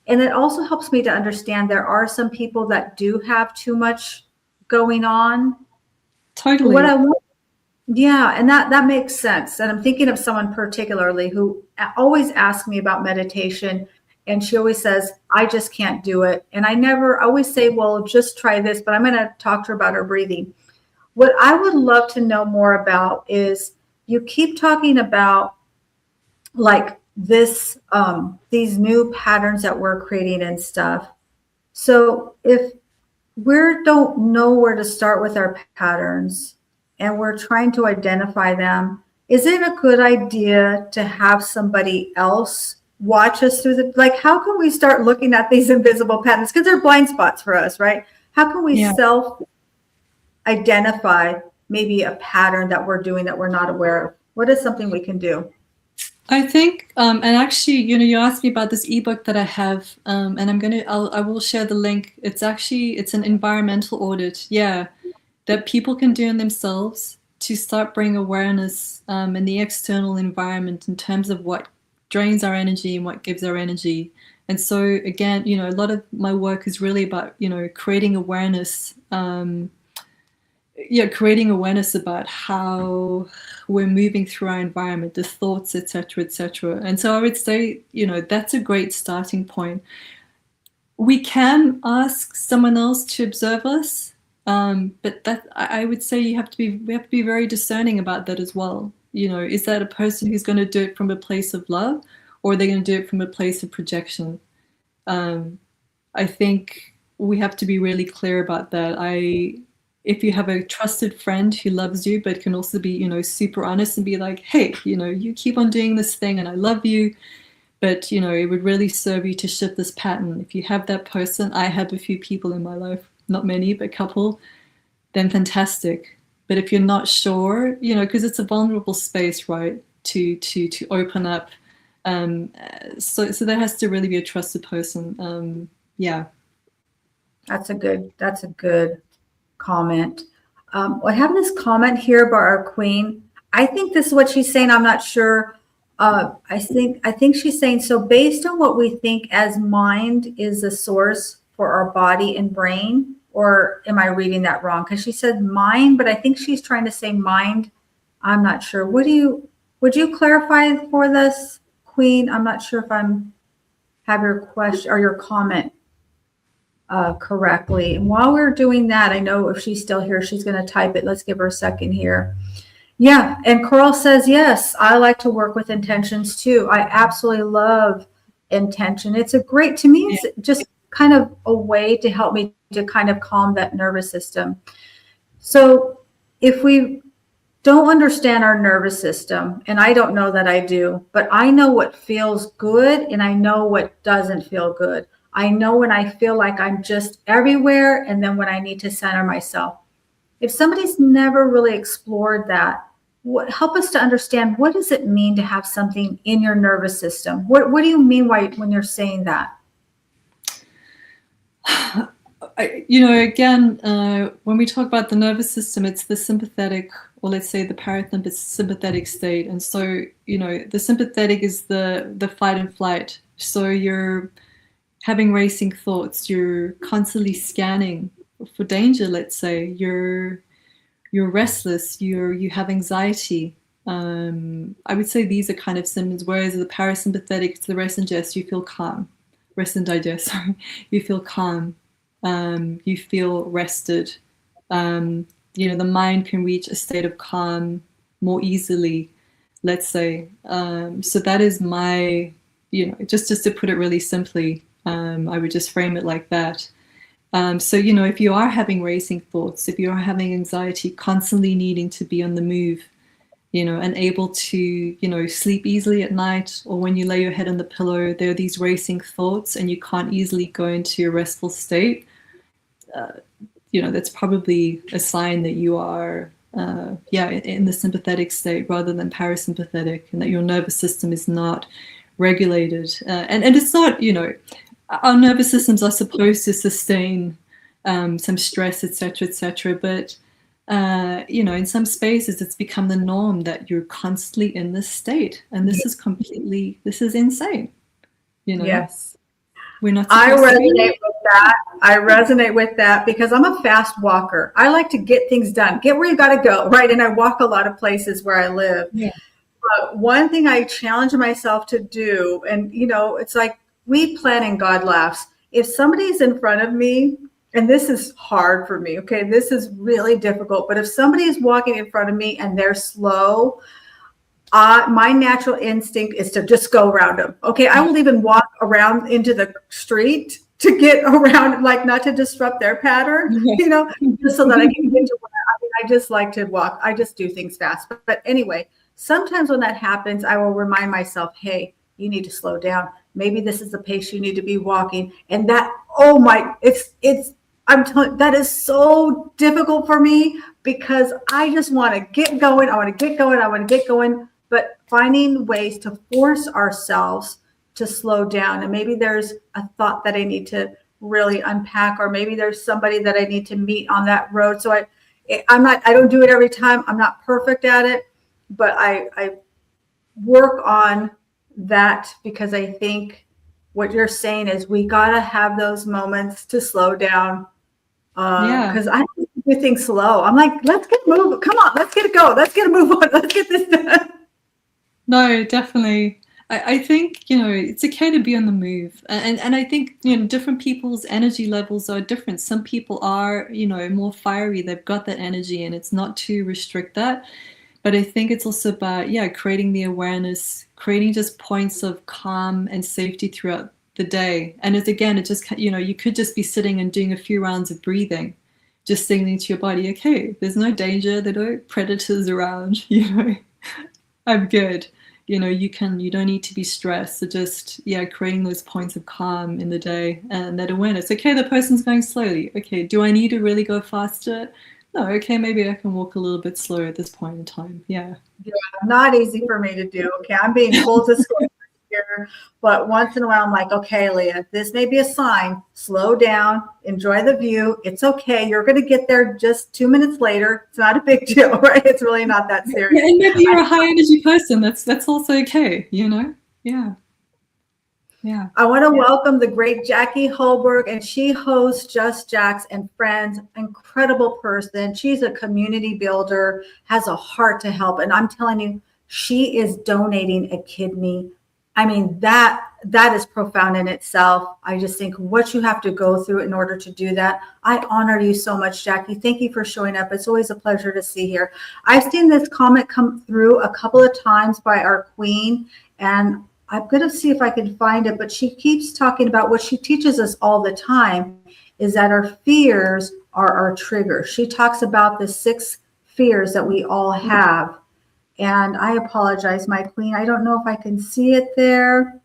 B: and it also helps me to understand there are some people that do have too much going on.
C: Totally.
B: And that makes sense. And I'm thinking of someone particularly who always asks me about meditation, and she always says, I just can't do it. And I always say, well, just try this, but I'm going to talk to her about her breathing. What I would love to know more about is, you keep talking about like this, these new patterns that we're creating and stuff. So if we don't know where to start with our patterns and we're trying to identify them, is it a good idea to have somebody else watch us through how can we start looking at these invisible patterns? Because they're blind spots for us, right? How can we self-identify maybe a pattern that we're doing that we're not aware of? What is something we can do?
C: I think, and actually, you asked me about this ebook that I have, and I will share the link. It's an environmental audit, that people can do in themselves to start bringing awareness in the external environment in terms of what drains our energy and what gives our energy. And so again, a lot of my work is really about, creating awareness, creating awareness about how we're moving through our environment, the thoughts, etc., etc. And so I would say, that's a great starting point. We can ask someone else to observe us, but that I would say we have to be very discerning about that as well. Is that a person who's going to do it from a place of love, or are they going to do it from a place of projection? I think we have to be really clear about that. If you have a trusted friend who loves you, but can also be, super honest and be like, hey, you keep on doing this thing and I love you, but, it would really serve you to shift this pattern. If you have that person, I have a few people in my life, not many, but a couple, then fantastic. But if you're not sure, because it's a vulnerable space, right, to open up. So there has to really be a trusted person. That's a
B: good comment. I have this comment here by our queen. I think this is what she's saying. I'm not sure. I think she's saying, so based on what we think as mind is the source for our body and brain, or am I reading that wrong? Because she said mind, but I think she's trying to say mind. I'm not sure. Would you clarify for this, Queen? I'm not sure if have your question or your comment correctly. And while we're doing that, I know if she's still here, she's going to type it. Let's give her a second here. Yeah. And Coral says, yes, I like to work with intentions too. I absolutely love intention. It's to me, it's just kind of a way to help me to kind of calm that nervous system. So if we don't understand our nervous system, and I don't know that I do, but I know what feels good and I know what doesn't feel good. I know when I feel like I'm just everywhere and then when I need to center myself. If somebody's never really explored that, help us to understand, what does it mean to have something in your nervous system? What do you mean when you're saying that?
C: Again, when we talk about the nervous system, it's the sympathetic, or let's say the parasympathetic state. And so, the sympathetic is the fight and flight. So you're having racing thoughts, you're constantly scanning for danger, let's say. You're restless, you have anxiety. I would say these are kind of symptoms, whereas the parasympathetic, it's the rest and digest, you feel calm. Rest and digest, sorry. You feel calm. You feel rested. The mind can reach a state of calm more easily, let's say. So that is my, just to put it really simply, I would just frame it like that. So, if you are having racing thoughts, if you are having anxiety, constantly needing to be on the move, and able to, sleep easily at night, or when you lay your head on the pillow, there are these racing thoughts and you can't easily go into a restful state, that's probably a sign that you are, in the sympathetic state rather than parasympathetic, and that your nervous system is not regulated. And it's not, our nervous systems are supposed to sustain some stress, etc., but in some spaces it's become the norm that you're constantly in this state, and this is insane.
B: Yes,
C: we're not.
B: I resonate with that. I resonate with that because I'm a fast walker. I like to get things done, get where you got to go, right? And I walk a lot of places where I live. Yeah. But one thing I challenge myself to do, and it's like, we plan and God laughs. If somebody's in front of me, and this is hard for me, okay, this is really difficult, but if somebody is walking in front of me and they're slow, my natural instinct is to just go around them. Okay, I will even walk around into the street to get around, like not to disrupt their pattern, just so that I can get to where I just like to walk. I just do things fast. But anyway, sometimes when that happens, I will remind myself, hey, you need to slow down. Maybe this is the pace you need to be walking. And that, I'm telling you, that is so difficult for me because I just want to get going. I want to get going. But finding ways to force ourselves to slow down. And maybe there's a thought that I need to really unpack, or maybe there's somebody that I need to meet on that road. So I don't do it every time. I'm not perfect at it, but I work on that because I think what you're saying is we got to have those moments to slow down. Because I don't do things slow. I'm like, let's get moving. Come on, let's get it going. Let's get a move on. Let's get this done. No,
C: definitely. I think, it's okay to be on the move. And I think, different people's energy levels are different. Some people are, more fiery. They've got that energy, and it's not to restrict that. But I think it's also about, creating the awareness, creating just points of calm and safety throughout the day. And it just, you could just be sitting and doing a few rounds of breathing, just signaling to your body, okay, there's no danger, there are no predators around, I'm good. You don't need to be stressed. So just, creating those points of calm in the day and that awareness. Okay, the person's going slowly. Okay, do I need to really go faster? No, okay, maybe I can walk a little bit slower at this point in time. Yeah,
B: not easy for me to do. Okay, I'm being full disclosure here, but once in a while I'm like, okay, Leah, this may be a sign. Slow down, enjoy the view. It's okay. You're going to get there just 2 minutes later. It's not a big deal, right? It's really not that serious.
C: Yeah, and maybe you're a high energy person. That's also okay. Yeah.
B: I want to welcome the great Jackie Holberg, and she hosts Just Jacks and Friends. Incredible person. She's a community builder, has a heart to help. And I'm telling you, she is donating a kidney. I mean, that is profound in itself. I just think what you have to go through in order to do that. I honor you so much, Jackie. Thank you for showing up. It's always a pleasure to see here. I've seen this comment come through a couple of times by our queen, and I'm going to see if I can find it, but she keeps talking about what she teaches us all the time is that our fears are our triggers. She talks about the 6 fears that we all have. And I apologize, my queen. I don't know if I can see it there.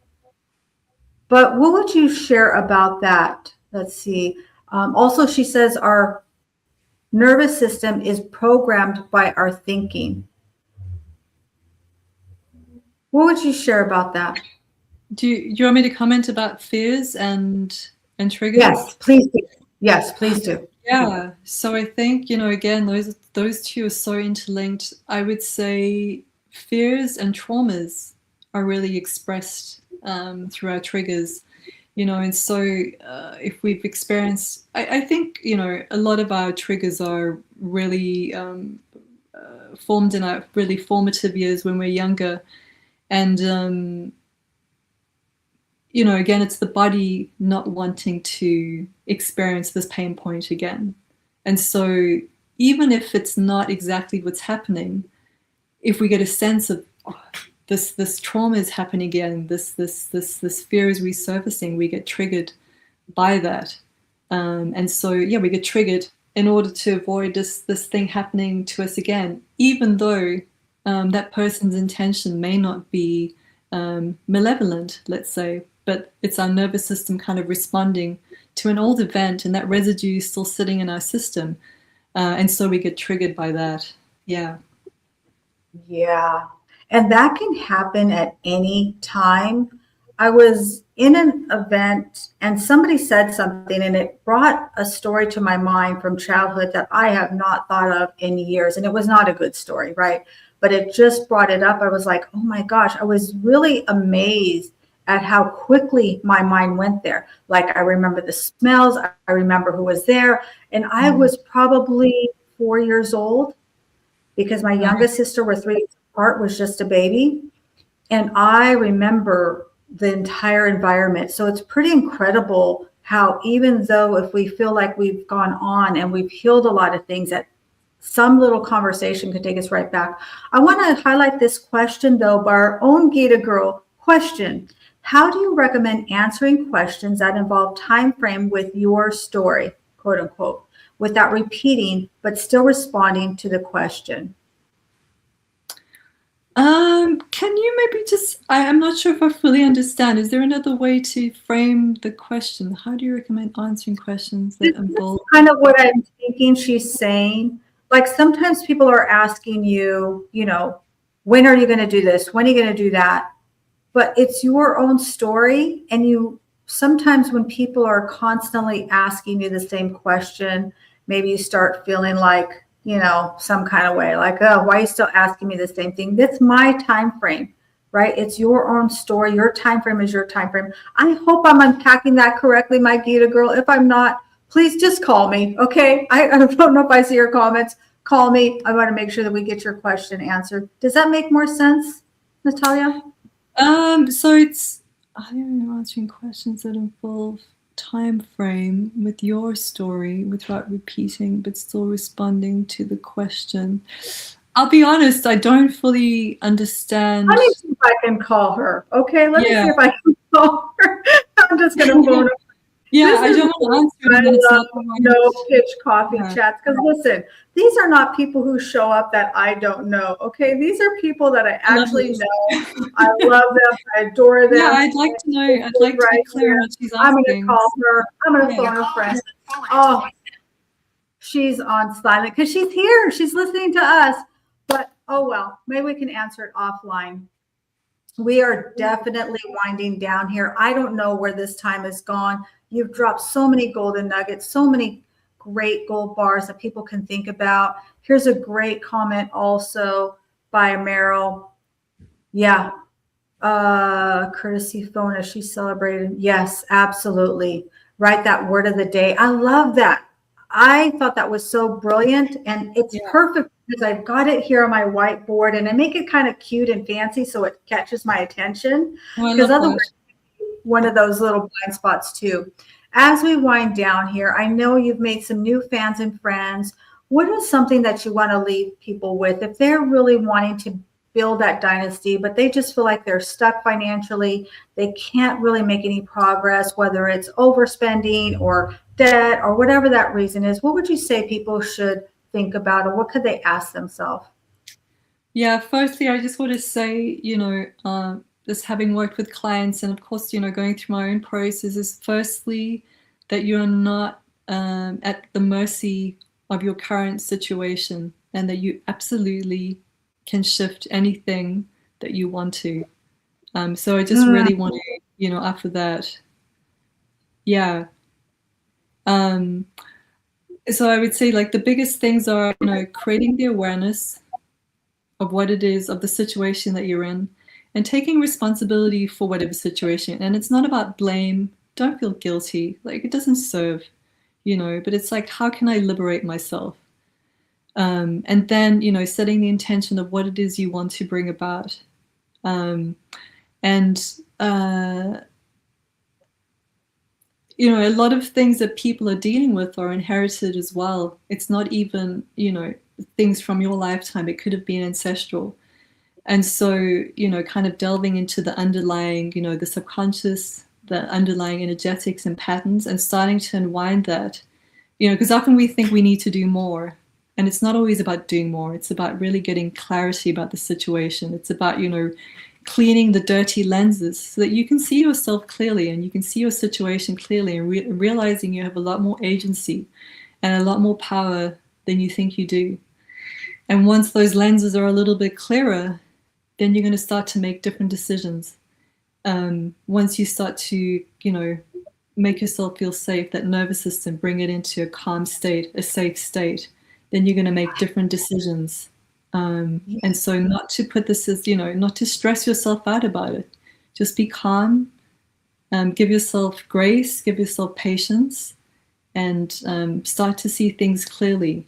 B: But what would you share about that? Let's see. Also, she says our nervous system is programmed by our thinking. What would you share about that?
C: Do you want me to comment about fears and triggers?
B: Yes, please do. Yes, please do.
C: Yeah. So I think, again, those two are so interlinked. I would say fears and traumas are really expressed through our triggers, and so if we've experienced, I think, a lot of our triggers are really formed in our really formative years when we're younger. And, again, it's the body not wanting to experience this pain point again. And so even if it's not exactly what's happening, if we get a sense of this trauma is happening again, this fear is resurfacing, we get triggered by that. And so, we get triggered in order to avoid this thing happening to us again, even though that person's intention may not be malevolent, let's say, but it's our nervous system kind of responding to an old event, and that residue is still sitting in our system. And so we get triggered by that. Yeah.
B: Yeah. And that can happen at any time. I was in an event and somebody said something, and it brought a story to my mind from childhood that I have not thought of in years. And it was not a good story, right? But it just brought it up. I was like, oh my gosh, I was really amazed at how quickly my mind went there. Like, I remember the smells, I remember who was there. And I was probably 4 years old because my youngest sister, we're 3 years apart, was just a baby. And I remember the entire environment. So it's pretty incredible how, even though if we feel like we've gone on and we've healed a lot of things, that some little conversation could take us right back. I want to highlight this question, though, by our own Gita girl. Question: how do you recommend answering questions that involve time frame with your story, quote unquote, without repeating but still responding to the question?
C: Can you maybe just, I'm not sure if I fully understand. Is there another way to frame the question? How do you recommend answering questions that involve?
B: Kind of what I'm thinking she's saying. Like, sometimes people are asking you, when are you going to do this? When are you going to do that? But it's your own story. And sometimes when people are constantly asking you the same question, maybe you start feeling like, some kind of way, like, oh, why are you still asking me the same thing? That's my time frame, right? It's your own story. Your time frame is your time frame. I hope I'm unpacking that correctly, my Gita girl. If I'm not, please just call me, okay? I don't know if I see your comments. Call me. I want to make sure that we get your question answered. Does that make more sense, Natalia?
C: So it's, I don't know, answering questions that involve time frame with your story without repeating but still responding to the question. I'll be honest, I don't fully understand.
B: Let me see if I can call her. Okay, let me see if I can call her. I'm just going to phone her.
C: Yeah, I don't want to answer it.
B: I love no pitch coffee chats, because listen, these are not people who show up that I don't know. Okay, these are people that I actually know. I love them. I adore them.
C: Yeah, I'd like to know. I'd like to be clear on what she's asking.
B: I'm going to call her. I'm going to phone her friend. Oh, she's on silent because she's here. She's listening to us. But oh well, maybe we can answer it offline. We are definitely winding down here. I don't know where this time has gone. You've dropped so many golden nuggets, so many great gold bars that people can think about. Here's a great comment also by Meryl. Yeah. Courtesy phone as she celebrated. Yes, absolutely. Write that word of the day. I love that. I thought that was so brilliant, and it's perfect because I've got it here on my whiteboard, and I make it kind of cute and fancy so it catches my attention. Because otherwise, one of those little blind spots too. As we wind down here, I know you've made some new fans and friends. What is something that you want to leave people with if they're really wanting to build that dynasty, but they just feel like they're stuck financially. They can't really make any progress, whether it's overspending or debt or whatever that reason is. What would you say people should think about, or what could they ask themselves?
C: Yeah, firstly, I just want to say, just having worked with clients and of course, going through my own processes, firstly, that you're not at the mercy of your current situation, and that you absolutely can shift anything that you want to. So I just really want to, after that, yeah. So I would say, like, the biggest things are, creating the awareness of what it is, of the situation that you're in, and taking responsibility for whatever situation. And it's not about blame. Don't feel guilty. Like, it doesn't serve, but it's like, how can I liberate myself? And then, setting the intention of what it is you want to bring about. A lot of things that people are dealing with are inherited as well. It's not even, things from your lifetime. It could have been ancestral. And so, kind of delving into the underlying, the subconscious, the underlying energetics and patterns, and starting to unwind that, because often we think we need to do more. And it's not always about doing more. It's about really getting clarity about the situation. It's about, cleaning the dirty lenses so that you can see yourself clearly, and you can see your situation clearly, and realizing you have a lot more agency and a lot more power than you think you do. And once those lenses are a little bit clearer, then you're going to start to make different decisions. Once you start to, make yourself feel safe, that nervous system, bring it into a calm state, a safe state, then you're going to make different decisions. And so not to put this as, not to stress yourself out about it. Just be calm, give yourself grace, give yourself patience, and start to see things clearly,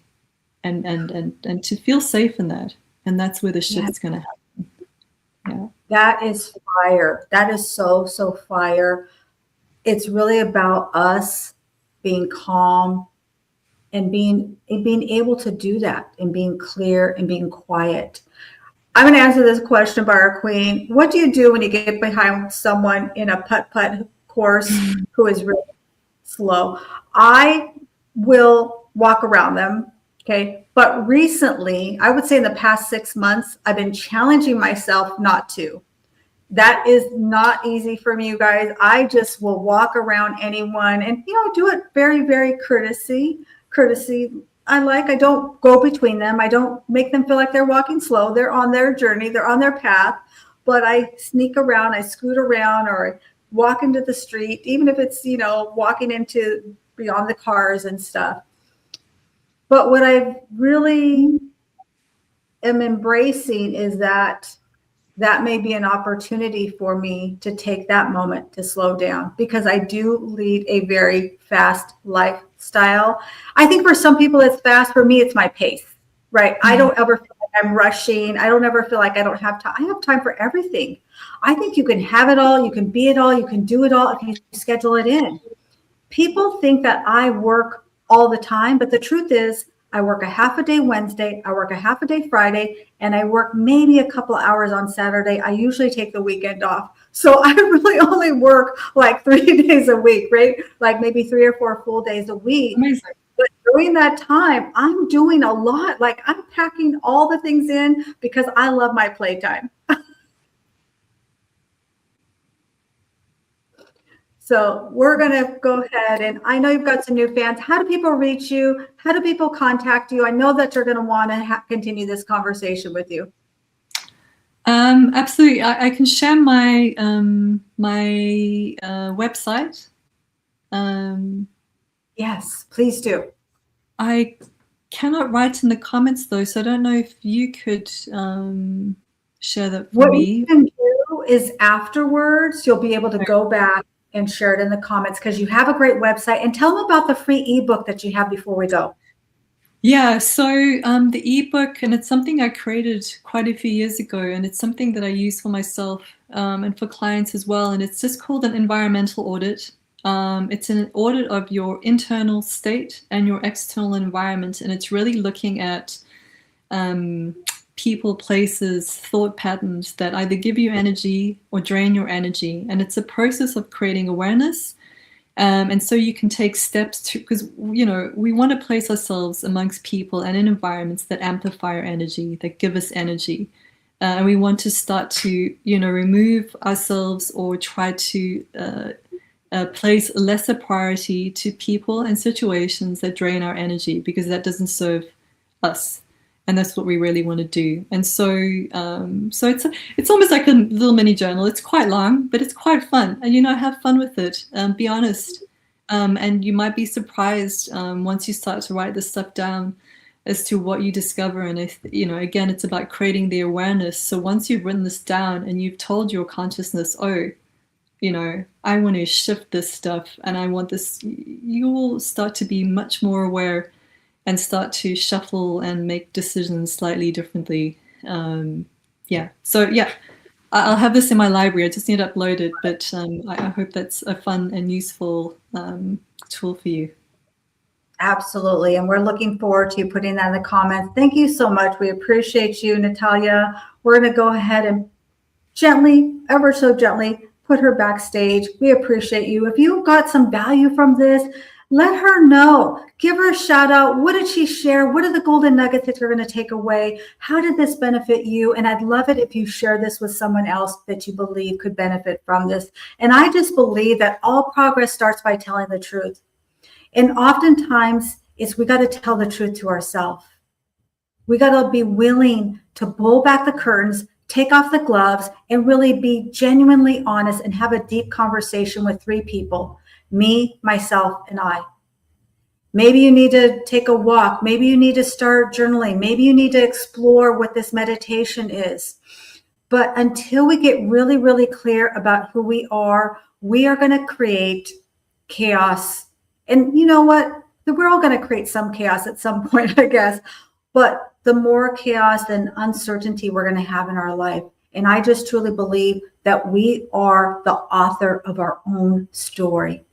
C: and to feel safe in that. And that's where the shift's going to happen. Yeah.
B: That is fire. That is so, so fire. It's really about us being calm and being able to do that, and being clear and being quiet. I'm going to answer this question by our queen. What do you do when you get behind someone in a putt-putt course who is really slow? I will walk around them. Okay. But recently, I would say in the past 6 months, I've been challenging myself not to. That is not easy for me, you guys. I just will walk around anyone and, do it very, very courtesy. I don't go between them. I don't make them feel like they're walking slow. They're on their journey. They're on their path. But I sneak around, I scoot around, or I walk into the street, even if it's, walking into beyond the cars and stuff. But what I really am embracing is that may be an opportunity for me to take that moment to slow down, because I do lead a very fast lifestyle. I think for some people it's fast. For me, it's my pace, right? I don't ever feel like I'm rushing. I don't ever feel like I don't have time. I have time for everything. I think you can have it all. You can be it all. You can do it all if you schedule it in. People think that I work all the time, but the truth is, I work a half a day Wednesday, I work a half a day Friday, and I work maybe a couple of hours on Saturday. I usually take the weekend off. So I really only work like 3 days a week, right? Like maybe 3 or 4 full days a week.
C: Amazing.
B: But during that time, I'm doing a lot. Like, I'm packing all the things in because I love my playtime. So we're going to go ahead, and I know you've got some new fans. How do people reach you? How do people contact you? I know that you're going to want to continue this conversation with you.
C: Absolutely. I can share my website.
B: Yes, please do.
C: I cannot write in the comments though, so I don't know if you could share that for me. What
B: you can do is afterwards, you'll be able to go back and share it in the comments, because you have a great website. And tell them about the free ebook that you have before we go.
C: Yeah, so the ebook, and it's something I created quite a few years ago, and it's something that I use for myself and for clients as well. And it's just called an environmental audit. It's an audit of your internal state and your external environment, and it's really looking at people, places, thought patterns that either give you energy or drain your energy. And it's a process of creating awareness. And so you can take steps to, because, you know, we want to place ourselves amongst people and in environments that amplify our energy, that give us energy. And we want to start to, you know, remove ourselves or try to place lesser priority to people and situations that drain our energy, because that doesn't serve us. And that's what we really want to do. And so it's almost like a little mini journal. It's quite long, but it's quite fun. And, you know, have fun with it. Be honest. And you might be surprised once you start to write this stuff down as to what you discover. And, if, you know, again, it's about creating the awareness. So once you've written this down and you've told your consciousness, oh, you know, I want to shift this stuff and I want this, you will start to be much more aware and start to shuffle and make decisions slightly differently. So I'll have this in my library. I just need to upload it, but I hope that's a fun and useful tool for you.
B: Absolutely. And we're looking forward to you putting that in the comments. Thank you so much. We appreciate you, Natalia. We're going to go ahead and gently, ever so gently, put her backstage. We appreciate you. If you got some value from this, let her know. Give her a shout out. What did she share? What are the golden nuggets that you're going to take away? How did this benefit you? And I'd love it if you share this with someone else that you believe could benefit from this. And I just believe that all progress starts by telling the truth. And oftentimes we got to tell the truth to ourselves. We got to be willing to pull back the curtains, take off the gloves, and really be genuinely honest and have a deep conversation with 3 people. Me, myself, and I. Maybe you need to take a walk. Maybe you need to start journaling. Maybe you need to explore what this meditation is. But until we get really, really clear about who we are going to create chaos. And you know what? We're all going to create some chaos at some point, I guess. But the more chaos and uncertainty we're going to have in our life. And I just truly believe that we are the author of our own story.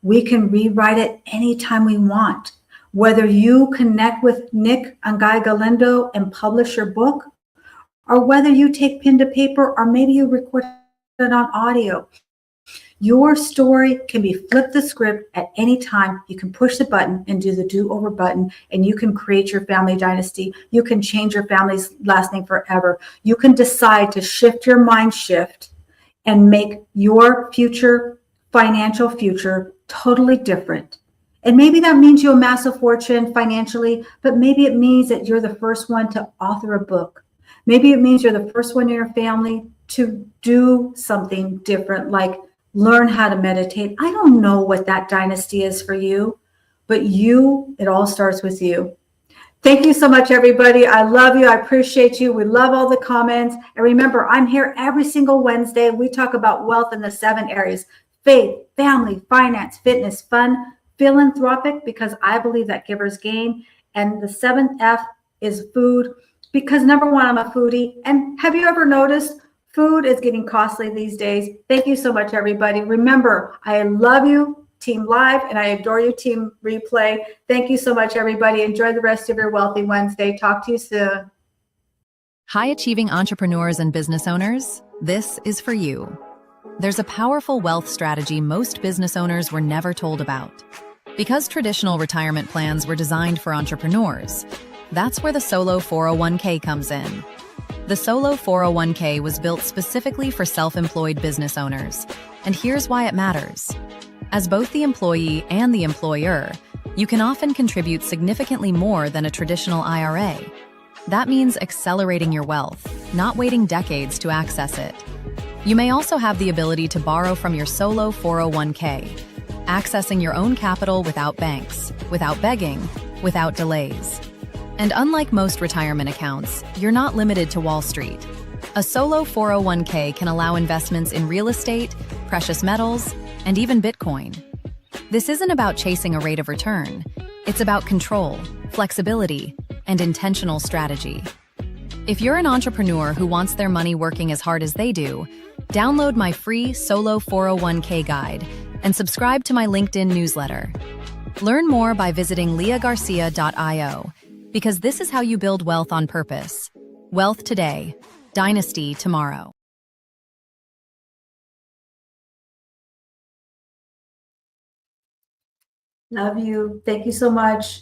B: We can rewrite it anytime we want. Whether you connect with Nick and Guy Galindo and publish your book, or whether you take pen to paper, or maybe you record it on audio. Your story can be flip the script at any time. You can push the button and do the do-over button, and you can create your family dynasty. You can change your family's last name forever. You can decide to shift your mind shift and make your future, financial future, totally different. And maybe that means you amass a fortune financially, but maybe it means that you're the first one to author a book. Maybe it means you're the first one in your family to do something different, like learn how to meditate. I don't know what that dynasty is for you, but it all starts with you. Thank you so much, everybody. I love you. I appreciate you. We love all the comments. And remember, I'm here every single Wednesday. We talk about wealth in the 7 areas: faith, family, finance, fitness, fun, philanthropic, because I believe that givers gain. And the 7th F is food, because number 1, I'm a foodie. And have you ever noticed food is getting costly these days? Thank you so much, everybody. Remember, I love you, Team Live, and I adore you, Team Replay. Thank you so much, everybody. Enjoy the rest of your Wealthy Wednesday. Talk to you soon.
A: High-achieving entrepreneurs and business owners, this is for you. There's a powerful wealth strategy most business owners were never told about. Because traditional retirement plans were designed for entrepreneurs, that's where the Solo 401k comes in. The Solo 401k was built specifically for self-employed business owners, and here's why it matters. As both the employee and the employer, you can often contribute significantly more than a traditional IRA. That means accelerating your wealth, not waiting decades to access it. You may also have the ability to borrow from your Solo 401k, accessing your own capital without banks, without begging, without delays. And unlike most retirement accounts, you're not limited to Wall Street. A Solo 401k can allow investments in real estate, precious metals, and even Bitcoin. This isn't about chasing a rate of return. It's about control, flexibility, and intentional strategy. If you're an entrepreneur who wants their money working as hard as they do, download my free Solo 401k guide and subscribe to my LinkedIn newsletter. Learn more by visiting leahgarcia.io, because this is how you build wealth on purpose.
D: Wealth today, Dynasty tomorrow.
B: Love you. Thank you so much.